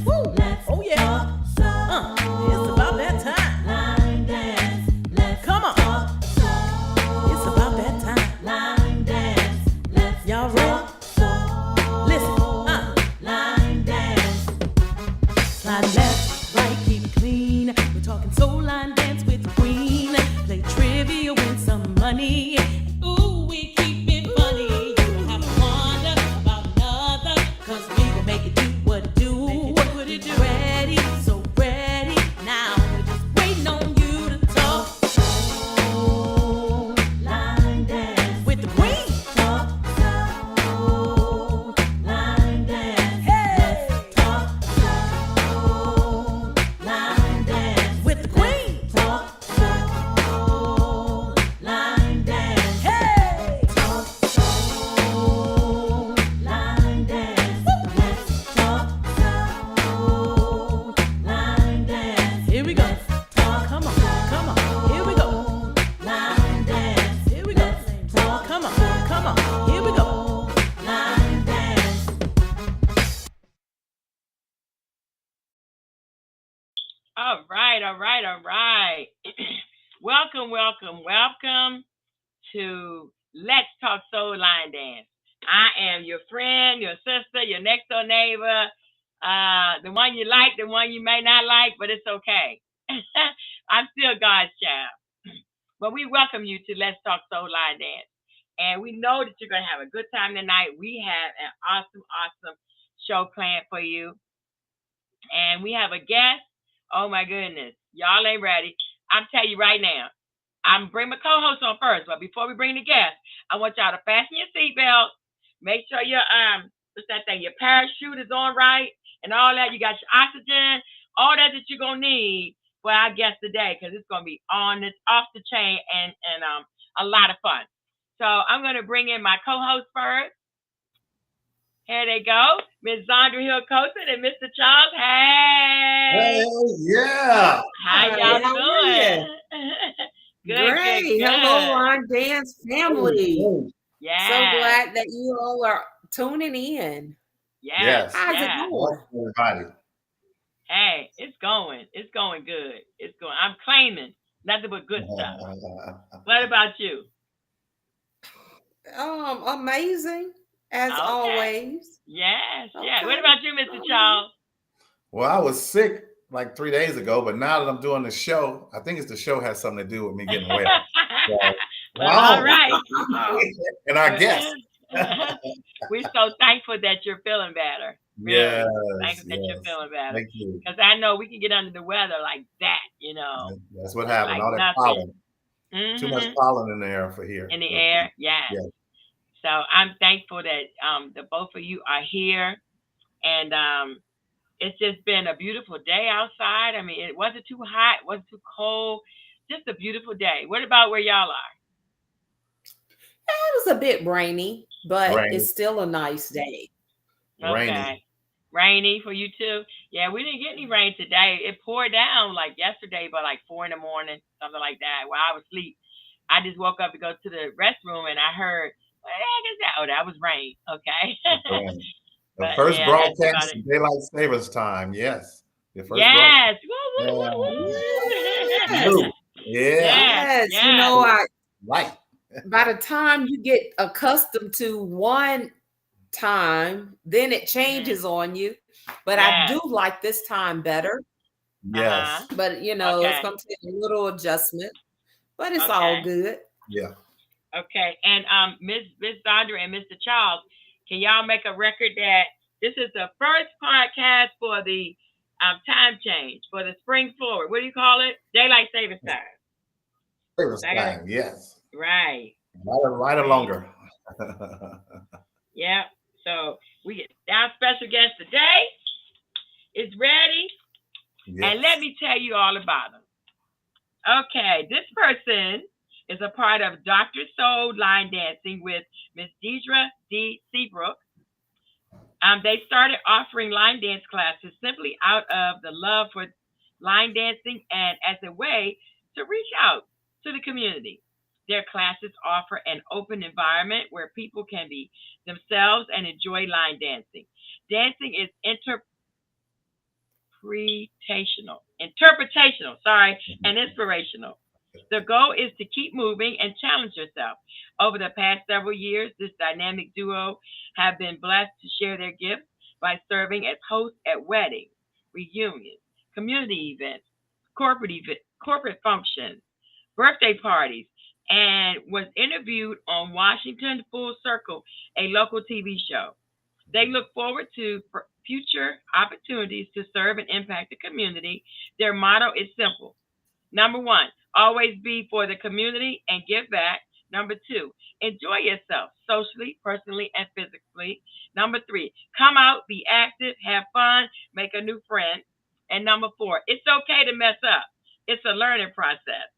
Woo. Oh yeah. It's about that time. Line dance. Let's Come on. talk soul. It's about that time. Line dance. Let's Y'all ready? talk soul. Listen. Line dance. Slide left, right, keep it clean. We're talking soul line dance with the queen. Play trivia, win some money. Ooh, we keep it funny. You don't have to wonder about another, 'cause we gon' make it do what it do. What it do. Ready, so ready. Now we're just waiting on you to talk Soul. Line dance. with the queen. Talk soul. Line dance. Hey, Let's talk soul. Line dance. with the queen. Talk soul. Line dance. Hey, Talk soul. Line dance. Let's talk soul. Line dance. here we go. Talk Come on. Here we go. line dance. Here we go. Talk Come on. Here we go. line dance. All right. Welcome to Let's Talk Soul Line Dance. I am your friend, your sister, your next door neighbor, the one you like, the one you may not like, but it's okay. I'm still God's child. But we welcome you to Let's Talk Soul Line Dance. And we know that you're going to have a good time tonight. We have an awesome show planned for you. And we have a guest. Oh my goodness. Y'all ain't ready. I'm telling you right now. I'm bring my co-host on first, but before we bring the guest, I want y'all to fasten your seatbelt. Make sure your what's that thing? Your parachute is on right and all that. You got your oxygen, all that you're gonna need for our guest today, because it's gonna be off the chain and a lot of fun. So I'm gonna bring in my co-host first. Here they go, Miss Zondra Hill Coulson and Mr. Charles. Hey, Hell yeah. how Hi, y'all how are doing? Great. Good. Hello, Line Dance family. Oh, Yeah. So glad that you all are tuning in. Yes. How's it yes. going? everybody. Hey, it's going good. It's going. I'm claiming nothing but good stuff. What about you? Amazing as Okay. always. Yes. Yeah. Okay. What about you, Mr. Charles? Well, I was sick like 3 days ago, but now that I'm doing the show, I think it's the show has something to do with me getting well. Well, all right. And our guest. We're so thankful that you're feeling better. Really. Yes, Thankful that you're feeling better. Thank you. Because I know we can get under the weather like that, you know. That's what happened. Like All that nothing. pollen. Mhm. Too much pollen in the air for here. In the air, yes. Yes. So I'm thankful that the both of you are here, and it's just been a beautiful day outside. I mean, it wasn't too hot, it wasn't too cold, just a beautiful day. What about where y'all are? It was a bit rainy, but Rainy. it's still a nice day. Rainy. Rainy for you too? Yeah, we didn't get any rain today. It poured down like yesterday by like 4 a.m, something like that, while I was asleep. I just woke up to go to the restroom and I heard, what the heck is that? Oh, that was rain. Okay. Rainy. The But, first yeah, that's about broadcast it. of Daylight Savers time. Yes. The first Yes. Woo, woo, woo, woo. broadcast. Yeah. Yes. You know, Right. by the time you get accustomed to one time, then it changes on you. But I do like this time better. Yes. But you know, it's gonna take a little adjustment. But it's all good. Yeah. Okay. And Miss Zondra and Mr. Charles, can y'all make a record that this is the first podcast for the time change, for the spring forward? What do you call it? Daylight savings time. Savers time, yes. Right. Right or longer. Yeah. So we get our special guest today is ready. Yes. And let me tell you all about him. Okay, this person is a part of Dr. Soul Line Dancing with Miss Deidre D. Seabrook. They started offering line dance classes simply out of the love for line dancing and as a way to reach out to the community. Their classes offer an open environment where people can be themselves and enjoy line dancing. Dancing is interpretational, and inspirational. The goal is to keep moving and challenge yourself. Over the past several years, this dynamic duo have been blessed to share their gifts by serving as hosts at weddings, reunions, community events, corporate functions, birthday parties, and was interviewed on Washington Full Circle, a local TV show. They look forward to future opportunities to serve and impact the community. Their motto is simple. Number one, always be for the community and give back. Number two, enjoy yourself socially, personally, and physically. Number three, come out, be active, have fun, make a new friend. And number four, it's okay to mess up. It's a learning process.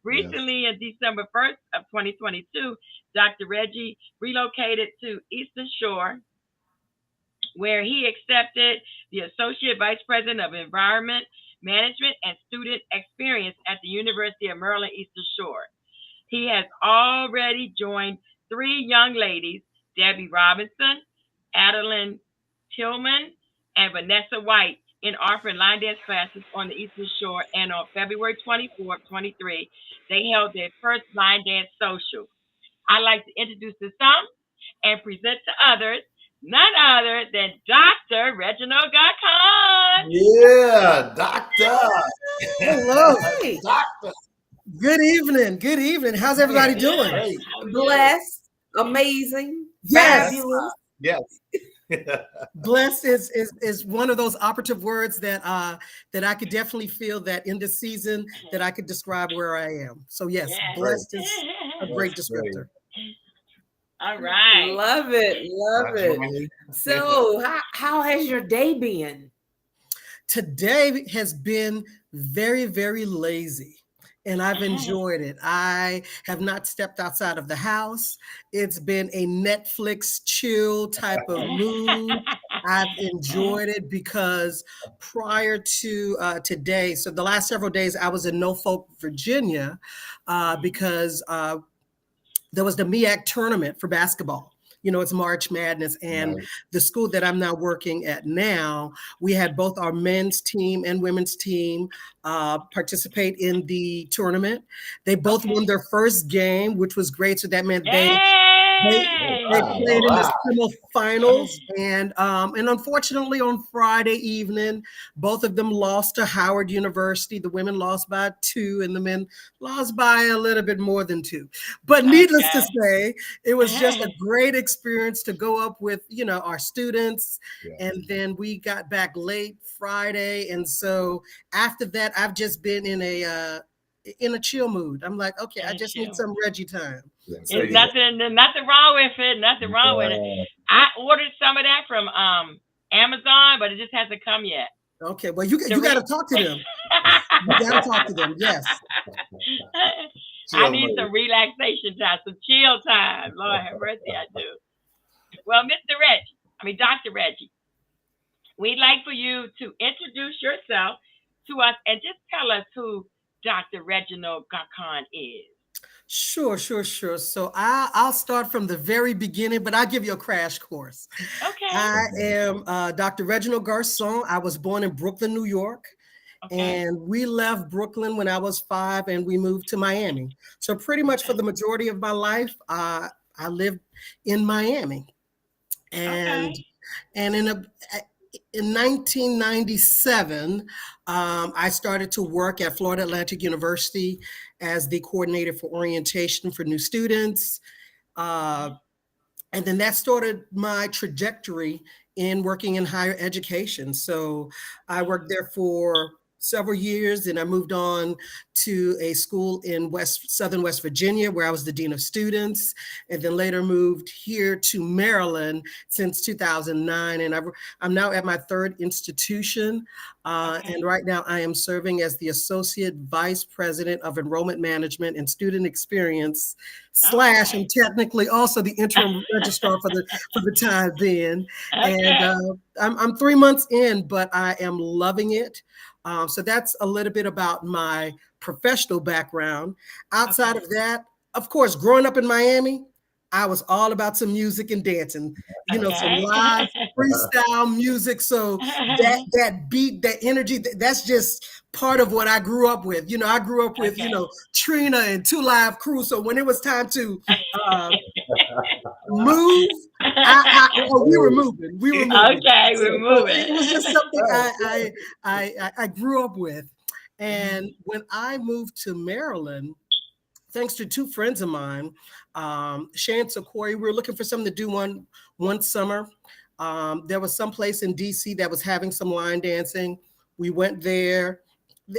Recently, in December 1st of 2022, Dr. Reggie relocated to Eastern Shore, where he accepted the Associate Vice President of Environment Management and Student Experience at the University of Maryland Eastern Shore. He has already joined three young ladies, Debbie Robinson, Adeline Tillman, and Vanessa White, in offering line dance classes on the Eastern Shore. And on February 24th, 23, they held their first line dance social. I'd like to introduce to some and present to others none other than Dr. Reginald Garcon. Yeah, doctor. Hello. Hey, Doctor. Good evening. Good evening. How's everybody doing? Hey. blessed, amazing, Yes. fabulous. Yes. Blessed is one of those operative words that that I could definitely feel that in this season that I could describe where I am. So yes, Yes. blessed is a great That's great. descriptor. All right. Love it, love That's it. right. So, how has your day been? Today has been very, very lazy. And I've enjoyed it. I have not stepped outside of the house. It's been a Netflix chill type of mood. I've enjoyed it because prior to today, so the last several days, I was in Norfolk, Virginia, because there was the MEAC tournament for basketball. You know, it's March Madness. And Right. the school that I'm now working at now, we had both our men's team and women's team participate in the tournament. They both won their first game, which was great. So that meant they Yay! Wow. played in the Wow. semifinals, and unfortunately on Friday evening, both of them lost to Howard University. The women lost by 2, and the men lost by a little bit more than 2. But needless to Okay. say, it was just a great experience to go up with, you know, our students, Yeah. and then we got back late Friday, and so after that, I've just been in a chill mood. I'm like, okay, I In a just chill. need some Reggie time. Yeah. So There's you- nothing wrong with it. Nothing wrong with it. Yeah. I ordered some of that from Amazon, but it just hasn't come yet. Okay, well, you got to talk to them. You got to talk to them. Yes. I Chill need mode. some relaxation time, some chill time. Lord have mercy, I do. Well, Dr. Reggie, we'd like for you to introduce yourself to us and just tell us who Dr. Reginald Garcon is. Sure. So I'll start from the very beginning, but I'll give you a crash course. Okay. I am Dr. Reginald Garcon. I was born in Brooklyn, New York, Okay. and we left Brooklyn when I was 5, and we moved to Miami. So pretty much for the majority of my life, I lived in Miami, and Okay. and in 1997, I started to work at Florida Atlantic University as the coordinator for orientation for new students. And then that started my trajectory in working in higher education. So I worked there for several years, and I moved on to a school in Southern West Virginia, where I was the dean of students, and then later moved here to Maryland since 2009. And I'm now at my 3rd institution. And right now I am serving as the Associate Vice President of Enrollment Management and Student Experience / I'm technically also the interim registrar for the time being. Okay. And I'm 3 months in, but I am loving it. So that's a little bit about my professional background. Outside of that, of course, growing up in Miami, I was all about some music and dancing, some Okay. live freestyle music. So that beat, that energy, that's just part of what I grew up with. I grew up with, Okay. Trina and Two Live Crew. So when it was time to move, we were moving. We were moving. Okay, So, we're so moving. it was just something I grew up with. And when I moved to Maryland, thanks to two friends of mine, Shan and Corey, we were looking for something to do one summer. There was some place in DC that was having some line dancing. We went there.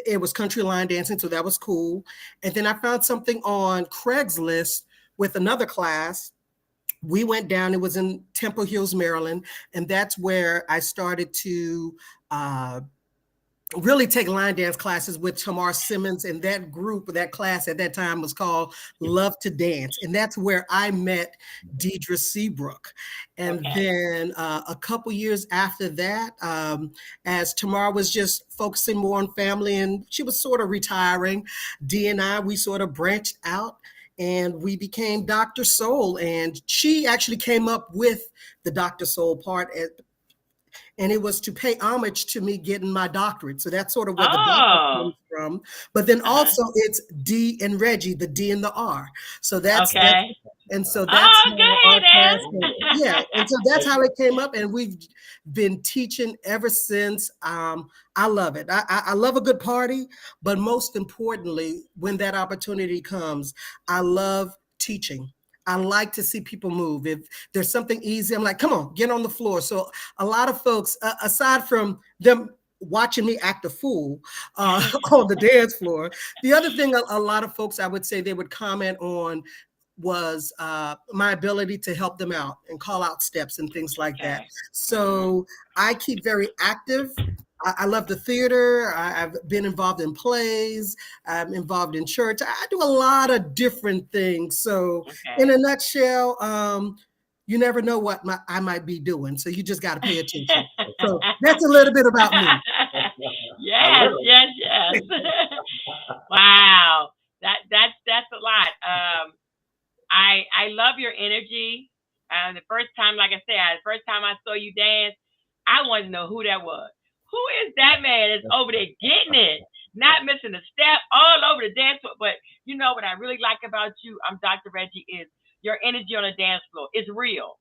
It was country line dancing, so that was cool. And then I found something on Craigslist with another class. We went down, it was in Temple Hills, Maryland, and that's where I started to really take line dance classes with Tamar Simmons, and that group, that class at that time was called Love to Dance. And that's where I met Deidre Seabrook. And then a couple years after that, as Tamar was just focusing more on family and she was sort of retiring, Dee and I, we sort of branched out and we became Dr. Soul. And she actually came up with the Dr. Soul part and it was to pay homage to me getting my doctorate. So that's sort of where the doctorate comes from. But then also it's D and Reggie, the D and the R. So that's and so that's how our class came. And so that's how it came up, and we've been teaching ever since. I love it. I love a good party, but most importantly, when that opportunity comes, I love teaching. I like to see people move. If there's something easy, I'm like, come on, get on the floor. So a lot of folks, aside from them watching me act a fool on the dance floor, the other thing a lot of folks, I would say they would comment on was my ability to help them out and call out steps and things like that. So I keep very active. I love the theater. I've been involved in plays. I'm involved in church. I do a lot of different things. So in a nutshell, you never know what I might be doing. So you just got to pay attention. So that's a little bit about me. Yes. Wow. That's a lot. I love your energy. The first time, like I said, the first time I saw you dance, I wanted to know who that was. Who is that man that's over there getting it? Not missing a step, all over the dance floor. But you know what I really like about you, I'm Dr. Reggie, is your energy on the dance floor. It's real.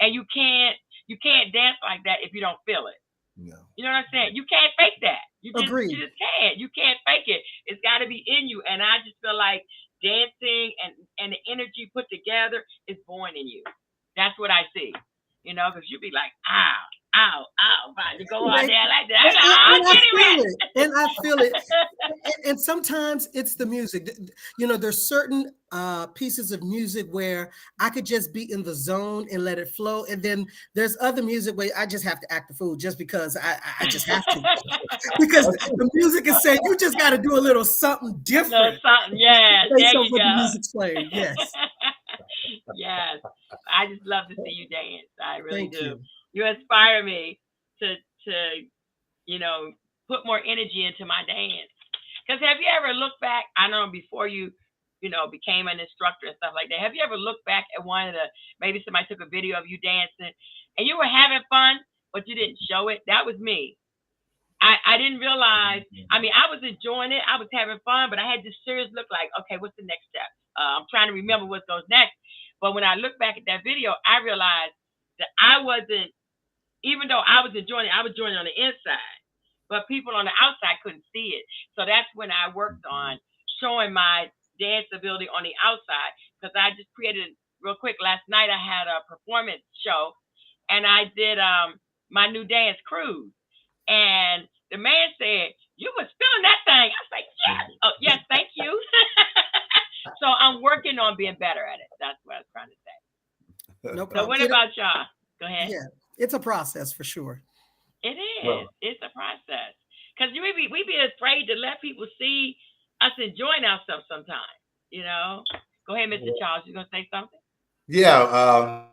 And you can't dance like that if you don't feel it. No. You know what I'm saying? You can't fake that. You just can't. You can't fake it. It's got to be in you. And I just feel like dancing and the energy put together is born in you. That's what I see. Because you be like, ow, you go out there like that. And I feel it. And sometimes it's the music. There's certain pieces of music where I could just be in the zone and let it flow. And then there's other music where I just have to act the fool just because I just have to. Because the music is saying you just got to do a little something different. Yes. There you go. The music's playing. Yes. Yes. I just love to see you dance. I really do. You. You inspire me to put more energy into my dance. Because have you ever looked back? I know before you became an instructor and stuff like that. Have you ever looked back at maybe somebody took a video of you dancing and you were having fun, but you didn't show it? That was me. I didn't realize. I mean, I was enjoying it. I was having fun, but I had this serious look like, okay, what's the next step? I'm trying to remember what goes next. But when I look back at that video, I realized that I wasn't, even though I was enjoying it, I was enjoying it on the inside. But people on the outside couldn't see it. So that's when I worked on showing my dance ability on the outside. Because I just created, real quick, last night I had a performance show. And I did my new dance cruise. And the man said, you was feeling that thing. I was like, yes. Oh, yes, thank you. So I'm working on being better at it. That's what I was trying to say. No problem. So what about y'all? Go ahead. Yeah, it's a process for sure. It is. Well, it's a process. Because we be afraid to let people see us enjoying ourselves sometimes. Go ahead, Mr. Charles. You going to say something? Yeah.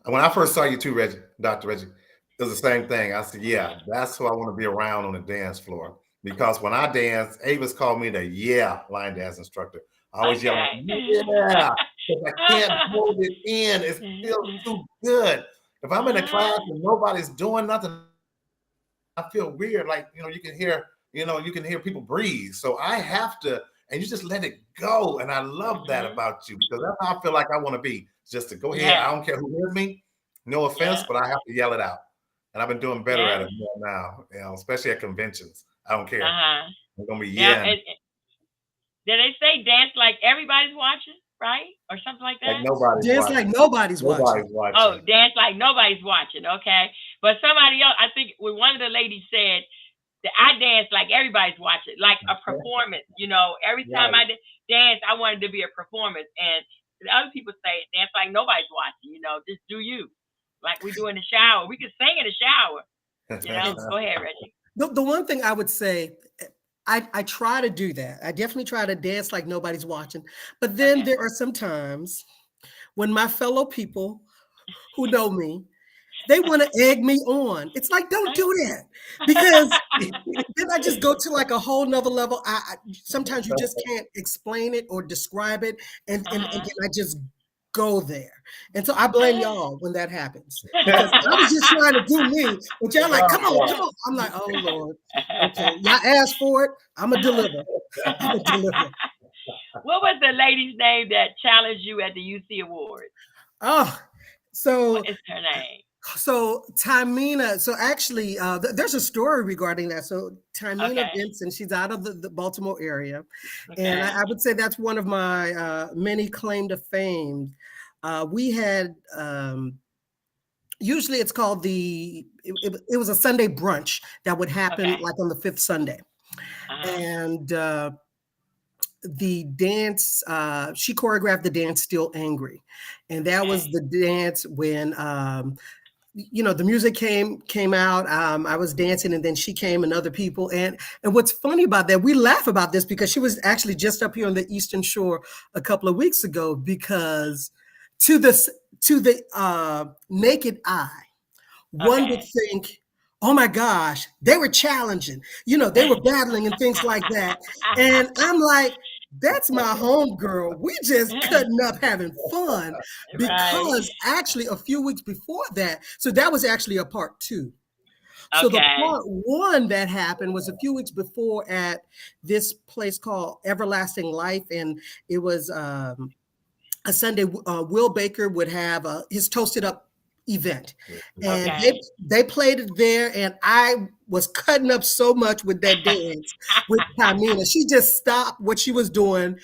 When I first saw you too, Reggie, Dr. Reggie, it was the same thing. I said, yeah, that's who I want to be around on the dance floor. Because when I dance, Avis called me the line dance instructor. I always yell, Okay. yeah, because I can't hold it in. It feels too good. If I'm in a class and nobody's doing nothing, I feel weird. Like, you can hear people breathe. So I have to, and you just let it go. And I love that about you because that's how I feel like I want to be. Just to go ahead. Yeah. I don't care who hears me. No offense, but I have to yell it out. And I've been doing better at it more now, especially at conventions. I don't care. I'm gonna be yelling. Did they say dance like everybody's watching, right? Or something like that? Like nobody's Dance watching. like nobody's watching. Oh, dance like nobody's watching. Okay. But somebody else, I think one of the ladies said that I dance like everybody's watching, like a performance. Every time I dance, I wanted to be a performance. And the other people say dance like nobody's watching. Just do you, like we do in the shower. We can sing in the shower. Go ahead, Reggie. The one thing I would say, I try to do that. I definitely try to dance like nobody's watching. But then there are some times when my fellow people who know me, they want to egg me on. It's like, don't do that. Because then I just go to like a whole nother level. Sometimes you just can't explain it or describe it. And then I just go there. And so I blame y'all when that happens. Because I was just trying to do me. But y'all like, come on. I'm like, oh Lord. Okay. Y'all asked for it. I'm going to deliver. What was the lady's name that challenged you at the UC Awards? Oh, so what is her name? So Tamina, so actually there's a story regarding that. So Tamina Vincent, she's out of the Baltimore area. And I would say that's one of my many claim to fame. We had, usually it's called it was a Sunday brunch that would happen like on the 5th Sunday. And the dance, she choreographed the dance Still Angry. And that was the dance when, the music came out. I was dancing and then she came and other people. And what's funny about that, we laugh about this because she was actually just up here on the Eastern Shore a couple of weeks ago, because to the naked eye, one would think, oh my gosh, they were challenging, they were battling and things like that. And I'm like, that's my homegirl. We just cutting up, having fun, because actually a few weeks before that, so that was actually a part 2. So the part 1 that happened was a few weeks before at this place called Everlasting Life. And it was a Sunday, Will Baker would have his Toasted Up event, and they played it there, and I was cutting up so much with that dance with Tamina. She just stopped what she was doing,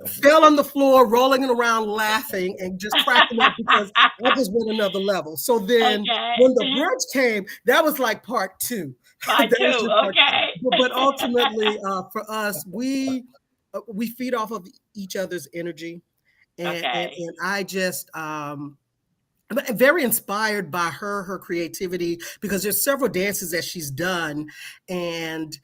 fell on the floor, rolling around, laughing, and just cracking up because I just went another level. So then when the brunch came, that was like part 2. Part 2, But ultimately, for us, we feed off of each other's energy, and I just I'm very inspired by her creativity, because there's several dances that she's done, and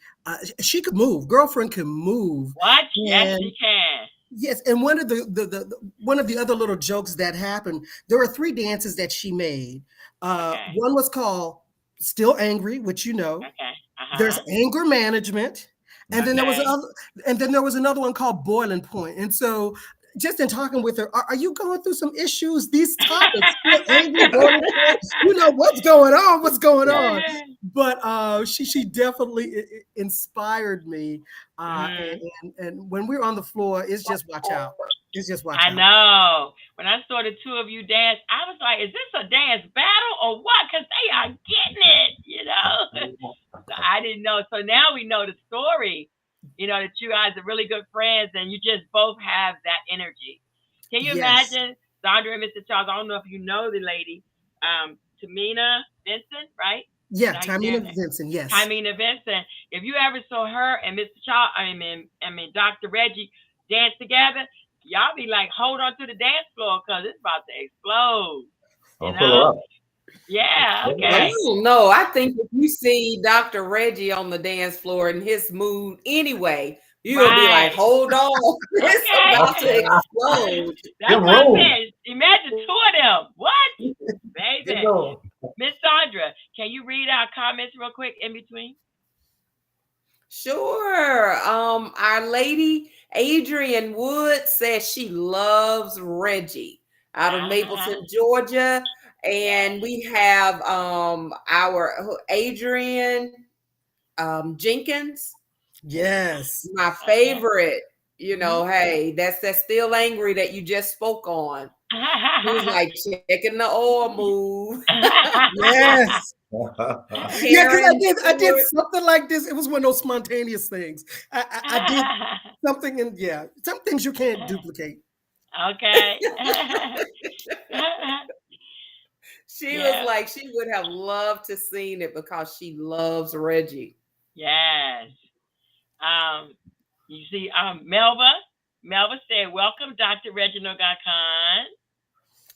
she could move. Girlfriend can move. What? Yes, she can. Yes, and one of the other little jokes that happened, there were 3 dances that she made. One was called Still Angry, which There's Anger Management, and then there was another one called Boiling Point. And so, just in talking with her, are you going through some issues? These topics, angry, what's going on? But she definitely inspired me. And when we're on the floor, it's just watch out. I know. When I saw the 2 of you dance, I was like, is this a dance battle or what? Because they are getting it, So I didn't know. So now we know the story. That you guys are really good friends and you just both have that energy. Can you imagine Sandra and Mr. Charles? I don't know if you know the lady, Tamina Vincent, right? Yeah, Tamina Vincent, yes. Tamina Vincent. If you ever saw her and Mr. Charles, I mean Dr. Reggie dance together, y'all be like, hold on to the dance floor because it's about to explode. I'll pull her up. Yeah, okay. I don't know. I think if you see Dr. Reggie on the dance floor in his mood anyway, you're going to be like, hold on. It's about to explode. That's what I said. Imagine 2 of them. What? Baby. Miss Sandra, can you read our comments real quick in between? Sure. Our lady Adrian Wood says she loves Reggie out of Uh-huh. Mapleton, Georgia. Yes. And we have our Adrian Jenkins, Yes. my Okay. favorite. You know, hey, that's still angry that you just spoke on. He's like checking the oil move. Yes. Yeah, because Karen I did Stewart. something like this. It was one of those spontaneous things. I did something, and yeah, some things you can't duplicate. Okay. She was Yeah. like, she would have loved to seen it because she loves Reggie. Yes. You see, Melva. Melva said, "Welcome, Dr. Reginald Garcon."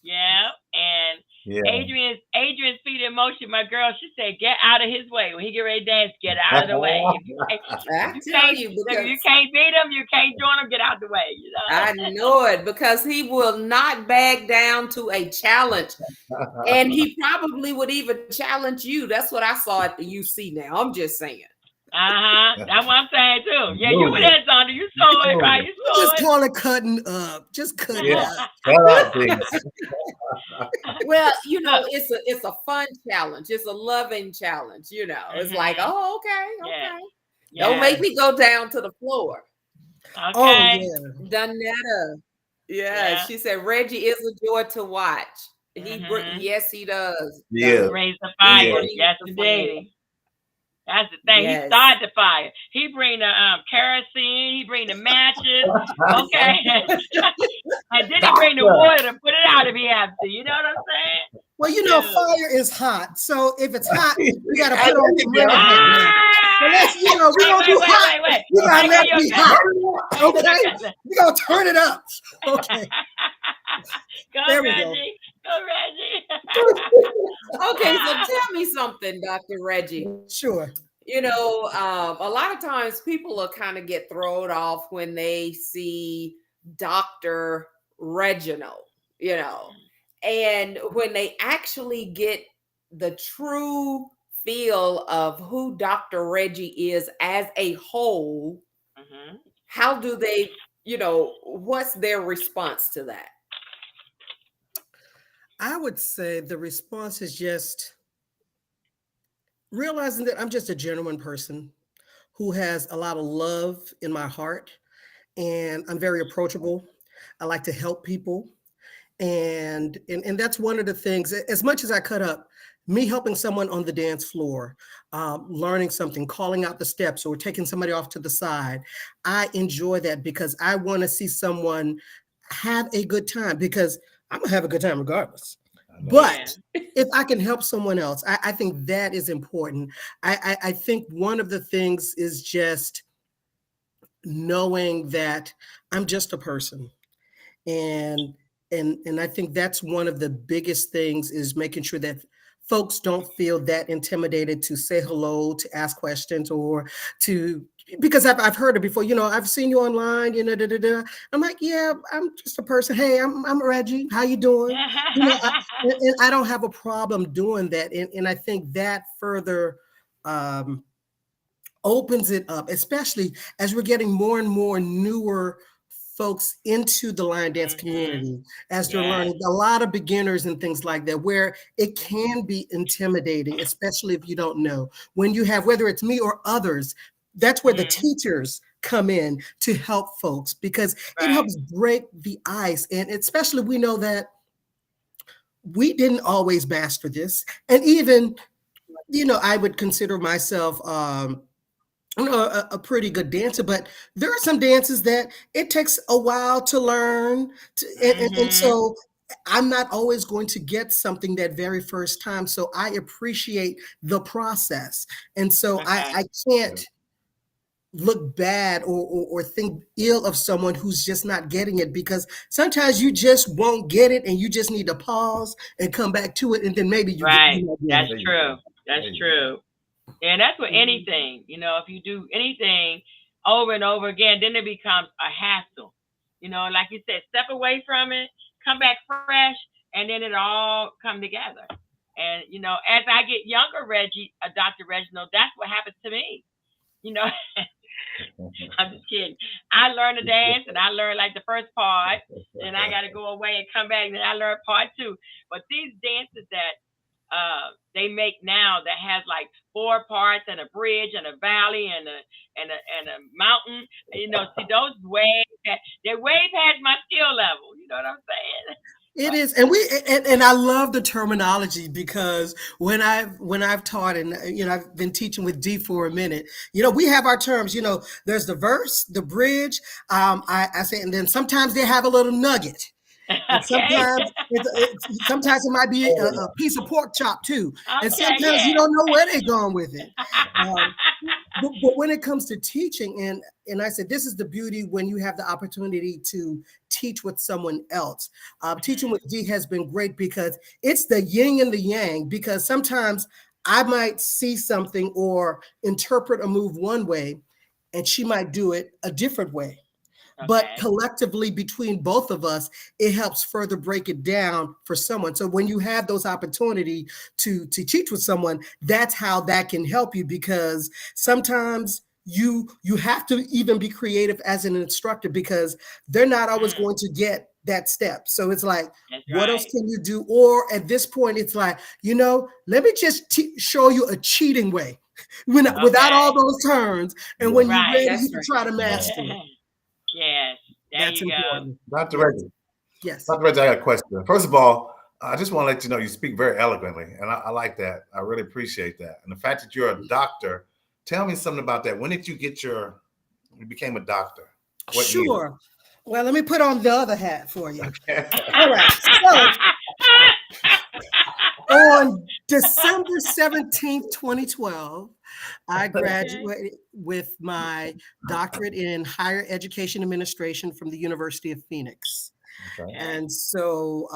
Yeah, and Yeah. Adrian's feet in motion. My girl, she said, "Get out of his way when he get ready to dance. Get out of the way. I tell you, If because you can't beat him, you can't join him. Get out the way. You I know." know it, because he will not back down to a challenge. And he probably would even challenge you. That's what I saw at the UC now. I'm just saying. That's what I'm saying too. Yeah, you were there, Sandra. You saw it, right? You You saw just it. call it cutting up. Just cut it Yeah. up. Shout out, please. Well, you know, Look. it's a fun challenge. It's a loving challenge, you know. It's like, Mhm. oh, okay, Yeah. okay. Don't Yeah. make me go down to the floor. Oh Okay. yeah. Donetta. Yeah, Yeah. she said Reggie is a joy to watch. Mhm. Yes, he does. He Yeah. Donna. brings the He fire. Yeah. brings Yes, the fire. indeed. That's the thing. He Yes. started the fire. He bring the kerosene. He bring the matches. Okay, and then he bring the Doctor. water to put it out if he has to. You know what I'm saying? Well, you know, Dude. fire is hot. So if it's hot, you got to I put on know. some Renegade now. So let's, Ah! you know, we're gonna do hot. Wait. We gotta let Take it be your hot. Take the Okay, we're gonna turn it up. Okay, Go there we go. Reggie. Go Reggie. Okay, so tell me something, Dr. Reggie. Sure. You know, a lot of times people will kind of get thrown off when they see Dr. Reginald, you know, and when they actually get the true feel of who Dr. Reggie is as a whole, Mhm. how do they, you know, what's their response to that? I would say the response is just realizing that I'm just a genuine person who has a lot of love in my heart, and I'm very approachable. I like to help people. And that's one of the things, as much as I cut up, me helping someone on the dance floor, learning something, calling out the steps, or taking somebody off to the side, I enjoy that because I want to see someone have a good time, because I'm gonna have a good time regardless. But Yeah. if I can help someone else, I think that is important. I think one of the things is just knowing that I'm just a person, and and I think that's one of the biggest things, is making sure that folks don't feel that intimidated to say hello, to ask questions, or to, because I've heard it before, you know, I've seen you online, you know, da, da, da. I'm like, yeah, I'm just a person. Hey, I'm Reggie. How you doing? You know, and I don't have a problem doing that. And I think that further um, opens it up, especially as we're getting more and more newer folks into the line dance Mhm. community, as they're Yes. learning, a lot of beginners and things like that, where it can be intimidating, especially if you don't know. When you have, whether it's me or others, that's where the Mhm. teachers come in to help folks, because it Right. helps break the ice. And especially, we know that we didn't always master this. And even, you know, I would consider myself you know, a pretty good dancer, but there are some dances that it takes a while to learn. And Mhm. so I'm not always going to get something that very first time. So I appreciate the process. And so Okay. I can't look bad, or think ill of someone who's just not getting it, because sometimes you just won't get it and you just need to pause and come back to it, and then maybe Right. you might get That's it. There you true. go. That's There you go. true. And that's with Mhm. anything. You know, if you do anything over and over again, then it becomes a hassle. You know, like you said, step away from it, come back fresh, and then it all come together. And you know, as I get younger, Reggie, Dr. Reginald, that's what happens to me. You know, I'm just kidding. I learned to dance, and I learned like the first part, and I got to go away and come back, and then I learned part two. But these dances that they make now that has like four parts and a bridge and a valley and a mountain. You know, see those they're way past my skill level. You know what I'm saying? It is, and and I love the terminology because when I've taught and I've been teaching with D for a minute. We have our terms. There's the verse, the bridge. I say, and then sometimes they have a little nugget. And Okay. sometimes it might be a piece of pork chop too, and Okay. sometimes you Yeah. don't know where they're going with it. Um, but when it comes to teaching, and I said this is the beauty when you have the opportunity to teach with someone else. Teaching with Dee has been great because it's the yin and the yang. Because sometimes I might see something or interpret a move one way, and she might do it a different way. But Okay. collectively, between both of us, it helps further break it down for someone. So when you have those opportunity to teach with someone, that's how that can help you, because sometimes you have to even be creative as an instructor, because they're not always Mm, going to get that step. So it's like, that's what else right. can you do? Or at this point, it's like, let me just show you a cheating way without all Okay. those turns. And Yeah. when you're Right. ready, That's you can right. try to master it. Yes. There That's you go. important. Dr. Yes. Reggie, Yes. Dr. Reggie, I got a question. First of all, I just want to let you know you speak very eloquently, and I like that. I really appreciate that. And the fact that you're a doctor, tell me something about that. When did you became a doctor? What year? Sure. Well, let me put on the other hat for you. All right. So on December 17th, 2012, I Okay. graduated with my doctorate in higher education administration from the University of Phoenix. Okay. Okay. And so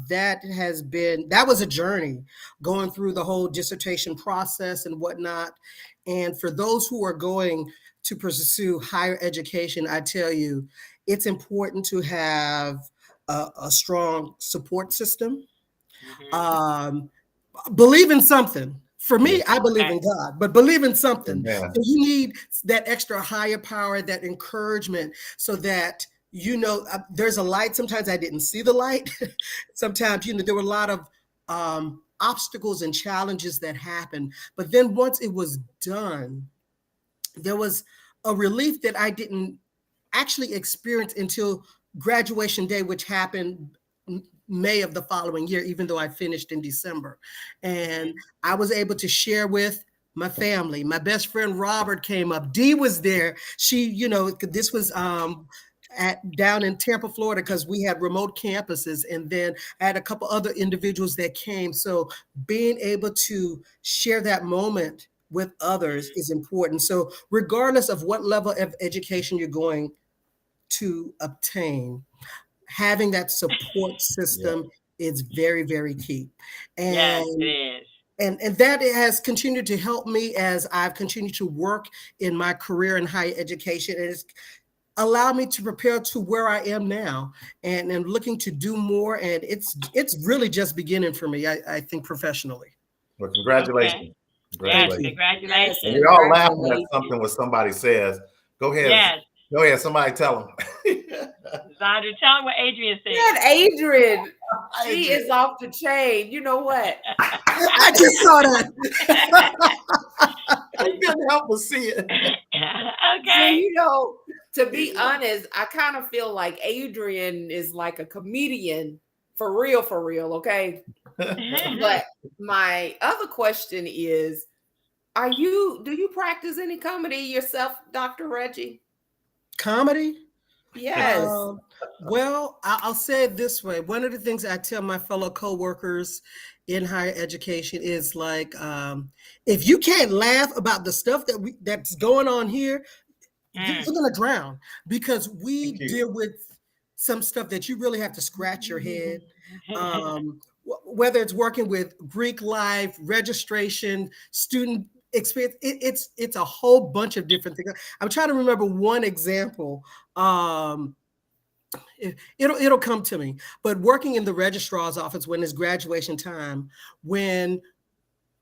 that was a journey going through the whole dissertation process and whatnot. And for those who are going to pursue higher education, I tell you, it's important to have a strong support system. Mhm. Um, Believe in something. For Yeah. me, I believe in Okay. God, but believe in something. Amen. So you need that extra higher power, that encouragement, so that there's a light. Sometimes I didn't see the light. Sometimes there were a lot of obstacles and challenges that happened. But then once it was done, there was a relief that I didn't actually experience until graduation day, which happened May of the following year, even though I finished in December. And Mhm. I was able to share with my family. My best friend Robert came up. Dee was there. This was at down in Tampa, Florida, because we had remote campuses. And then I had a couple other individuals that came. So being able to share that moment with others is important. So regardless of what level of education you're going to obtain, having that support Yeah. system is very, very key. Yes, it And is. and that has continued to help me as I've continued to work in my career in higher education. And it's allowed me to prepare to where I am now, and looking to do more. And it's really just beginning for me, I think, professionally. Well, Okay. congratulations. Thank Yes. Congratulations. you. Yes, And Congratulations. we're all laughing at congratulations. something what somebody says. Go ahead. Yes. Go ahead. Somebody tell them. Zandra, tell him what Adrian said. That Adrian, she Adrian. is off the chain. You know what? I just saw that. I couldn't help but see it. So, Okay. to be honest, I kind of feel like Adrian is like a comedian for real, okay? But my other question is, do you practice any comedy yourself, Dr. Reggie? Comedy. Yes. Um, well, I'll say it this way. One of the things I tell my fellow coworkers in higher education is like, if you can't laugh about the stuff that's going on here, you're Mm. gonna drown, because we Thank you. deal with some stuff that you really have to scratch your head. Whether it's working with Greek life, registration, student experience, it's a whole bunch of different things. I'm trying to remember one example. Um, it'll come to me. But working in the registrar's office when it's graduation time, when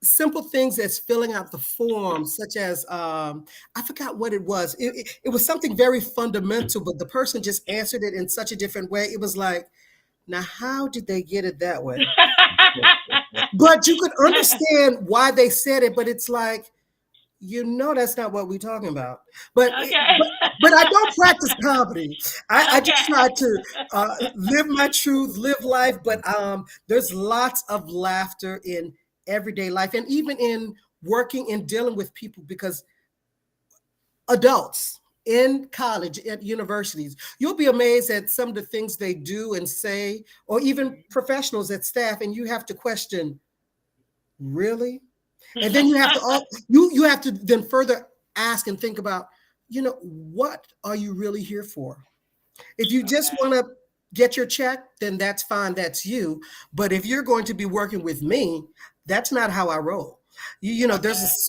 simple things as filling out the form, such as I forgot what it was. It was something very fundamental, but the person just answered it in such a different way. It was like, now how did they get it that way? But you could understand why they said it, but it's like, that's not what we're talking about. But Okay. but I don't practice comedy. I just Okay. try to live my truth, live life. But there's lots of laughter in everyday life, and even in working and dealing with people, because adults in college, at universities, you'll be amazed at some of the things they do and say, or even professionals at staff, and you have to question, really? And then you have to then further ask and think about, what are you really here for? If you just Okay. want to get your check, then that's fine, that's you. But if you're going to be working with me, that's not how I roll. Okay.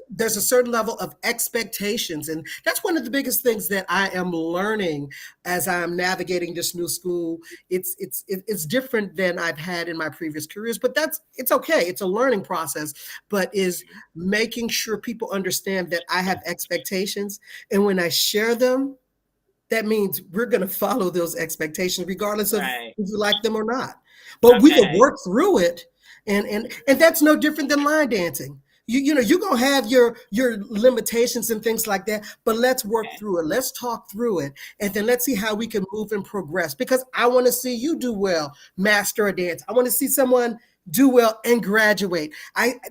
There's a certain level of expectations, and that's one of the biggest things that I am learning as I'm navigating this new school. It's different than I've had in my previous careers, but it's okay. It's a learning process, but is making sure people understand that I have expectations, and when I share them, that means we're going to follow those expectations regardless of Right. if you like them or not. But we can Okay. work through it, and that's no different than line dancing. You're going to have your limitations and things like that, but let's work Okay. through it. Let's talk through it, and then let's see how we can move and progress, because I want to see you do well, master a dance. I want to see someone do well and graduate.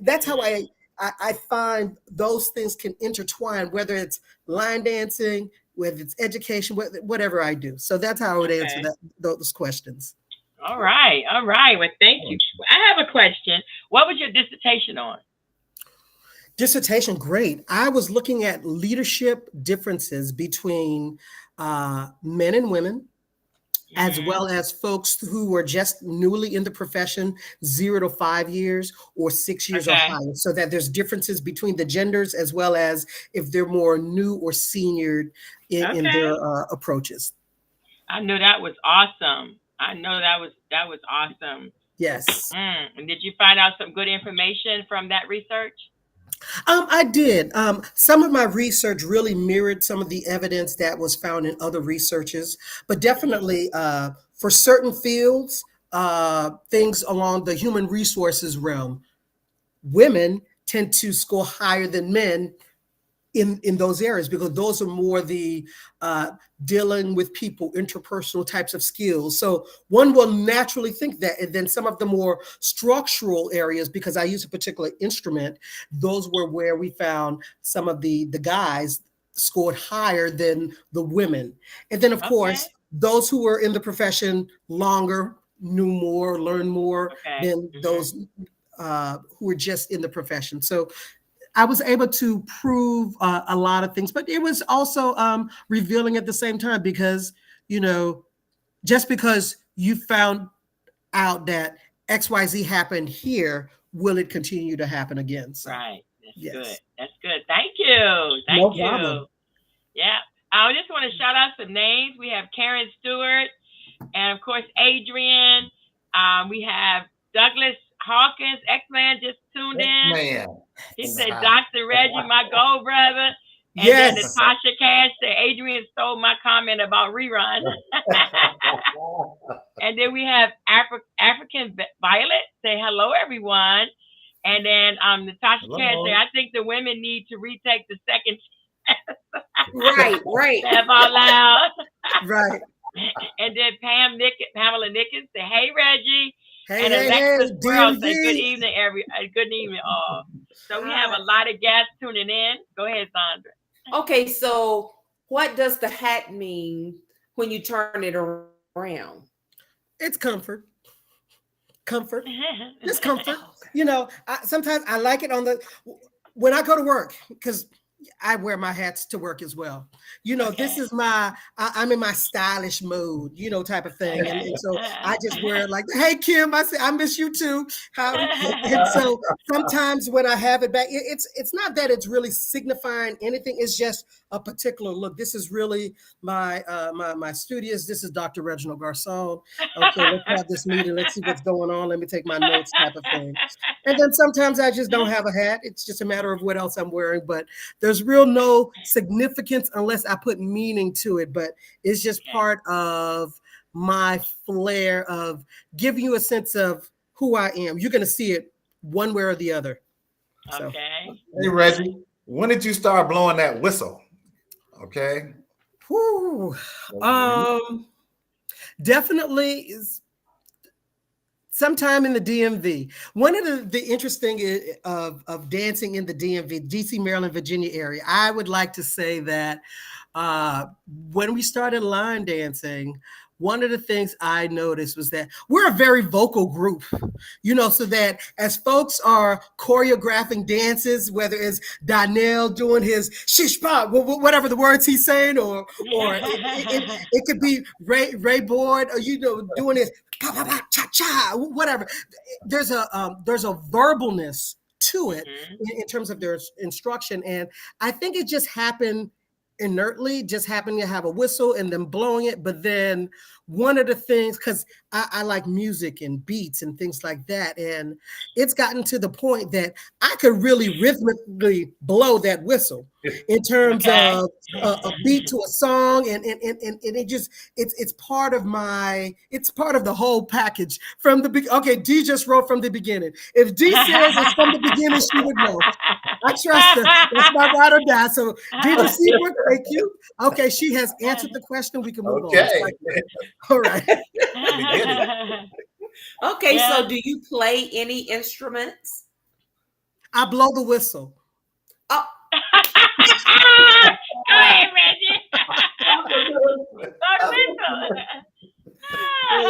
That's how I find those things can intertwine, whether it's line dancing, whether it's education, whatever I do. So that's how I would answer Okay. those questions. All right. All right. Well, thank you. I have a question. What was your dissertation on? Dissertation, great. I was looking at leadership differences between men and women, as Hmm. well as folks who were just newly in the profession, 0 to 5 years or 6 years or Okay. higher, so that there's differences between the genders, as well as if they're more new or senior in their Okay. approaches. I know that was awesome. I know that was awesome. Yes. And did you find out some good information from that research? I did. Some of my research really mirrored some of the evidence that was found in other researches, but Hmm. definitely for certain fields, things along the human resources realm, women tend to score higher than men in those areas, because those are more the uh, dealing with people, interpersonal types of skills. So one will naturally think that. And then some of the more structural areas, because I use a particular instrument, those were where we found some of the guys scored higher than the women. And then of Okay. course, those who were in the profession longer knew more, learned more Okay. than those who were just in the profession. So I was able to prove a lot of things, but it was also revealing at the same time, because, you know, just because you found out that XYZ happened here, will it continue to happen again? So, Right. That's good. yes, That's good. Thank you. Thank no you. problem. Yeah. I just want to shout out some names. We have Karen Stewart, and of course Adrian. We have Douglas Hawkins, X-Man, just tuned Yes, in. man. He In the said, house. Dr. Reggie, my gold brother. And then Yes, Natasha Cash said, Adrian stole my comment about rerun. And then we have African Violet say, hello, everyone. And then Natasha Cash say, Hello. I think the women need to retake the second Right, right. laugh out loud. right. And then Pamela Nickens say, hey, Reggie. Hey, And hey, hey, Alexis Pearl say, good DMV. evening, good evening, all. So we have Hi. a lot of guests tuning in. Go ahead, Sandra. Okay, so what does the hat mean when you turn it around? It's comfort, comfort, just comfort. Okay. Sometimes I like it when I go to work, because I wear my hats to work as well. This Okay. is I'm in my stylish mode, type of thing. And, Okay. and so I just wear it like, hey, Kim, I say, I miss you too. How, and so sometimes when I have it back, it's not that it's really signifying anything. It's just a particular look. This is really my studios. This is Dr. Reginald Garcon. Okay, let's have this meeting. Let's see what's going on. Let me take my notes type of thing. And then sometimes I just don't have a hat. It's just a matter of what else I'm wearing. But there's real no significance unless I put meaning to it. But it's just Okay. part of my flair of giving you a sense of who I am. You're going to see it one way or the other. So, Okay. Hey Reggie, when did you start blowing that whistle? Okay. whew, definitely is sometime in the DMV. One of the interesting of dancing in the DMV, DC, Maryland, Virginia area, I would like to say that when we started line dancing, one of the things I noticed was that we're a very vocal group, so that as folks are choreographing dances, whether it's Donnell doing his shish pop, whatever the words he's saying, or it could be Ray Boyd, or doing his pa pa pa cha cha, whatever. There's a verbalness to it Mhm. in terms of their instruction, and I think it just happened inertly, just happened to have a whistle and then blowing it. But then one of the things, because I like music and beats and things like that, and it's gotten to the point that I could really rhythmically blow that whistle in terms Okay. of a beat to a song, and it just it's part of it's part of the whole package from the okay. D just wrote from the beginning. If D says it's from the beginning, she would know. I trust her. That's my ride or die. So, did you see what? Thank you. Okay, she has answered the question. We can move on. Okay. All right. Okay, Yeah. so do you play any instruments? I blow the whistle. Oh, Go ahead, Reggie. Go to whistle.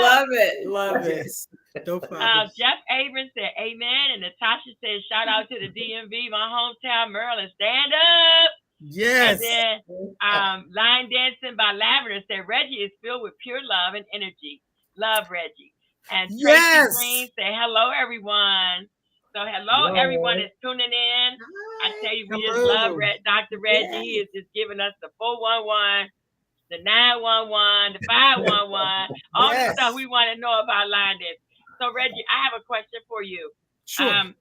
love it. Love it. Yes. No problem. Jeff Abrams said amen. And Natasha said shout out to the DMV, my hometown, Maryland. Stand up. And Yes. then Line Dancing by Lavender said Reggie is filled with pure love and energy. Love Reggie. And Tracy Yes. Green said hello, everyone. So hello, everyone is tuning in. I tell you, we just love Dr. Reggie. He is just giving us the 411, the 911, the 511, all the Yes. stuff we want to know about line dance. So Reggie, I have a question for you. Sure.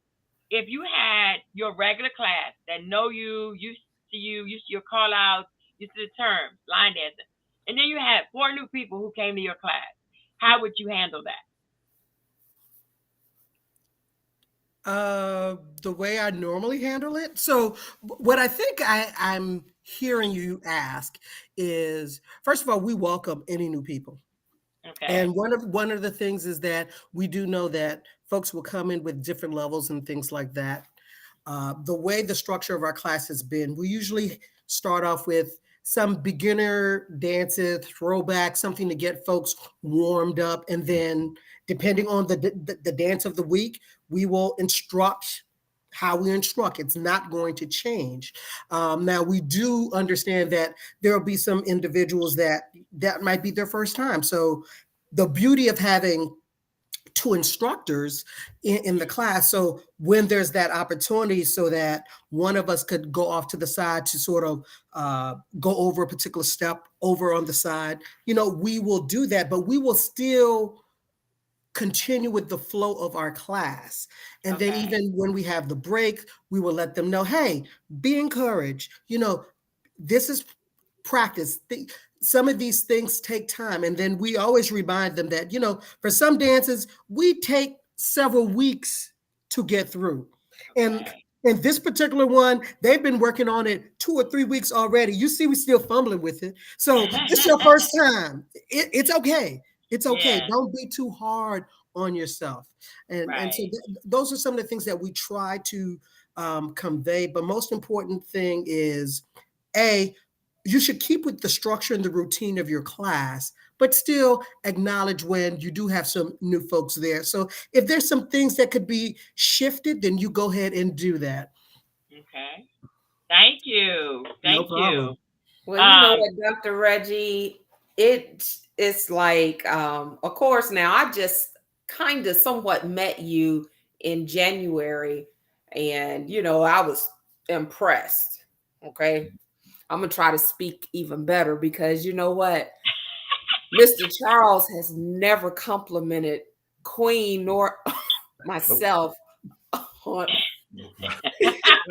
If you had your regular class that know you, used to you, used to your call outs, used to the terms, line dancing, and then you had 4 new people who came to your class, how would you handle that? The way I normally handle it. So, what I think I'm hearing you ask is, first of all, we welcome any new people. Okay. And one of the things is that we do know that folks will come in with different levels and things like that. The way the structure of our class has been, we usually start off with some beginner dances, throwback, something to get folks warmed up, and then depending on the dance of the week, we will instruct how we instruct. It's not going to change. Now, we do understand that there will be some individuals that might be their first time. So the beauty of having 2 instructors in the class, so when there's that opportunity so that one of us could go off to the side to sort of go over a particular step over on the side, we will do that, but we will still continue with the flow of our class. And then Okay. even when we have the break, we will let them know, hey, be encouraged. This is practice. Some of these things take time. And then we always remind them that, for some dances, we take several weeks to get through. And Okay. in this particular one, they've been working on it 2 or 3 weeks already. You see, we're still fumbling with it. So this is your first time. It's okay. It's okay. Yeah. Don't be too hard on yourself. And so Right. those are some of the things that we try to convey. But most important thing is, you should keep with the structure and the routine of your class, but still acknowledge when you do have some new folks there. So if there's some things that could be shifted, then you go ahead and do that. Okay. Thank you. No Thank problem. you. Well, you know Um, what, Dr. Reggie, it's like, of course, now I just kind of somewhat met you in January, and I was impressed. Okay. I'm gonna try to speak even better because you know what? Mr. Charles has never complimented Queen nor Nope. myself on Nope.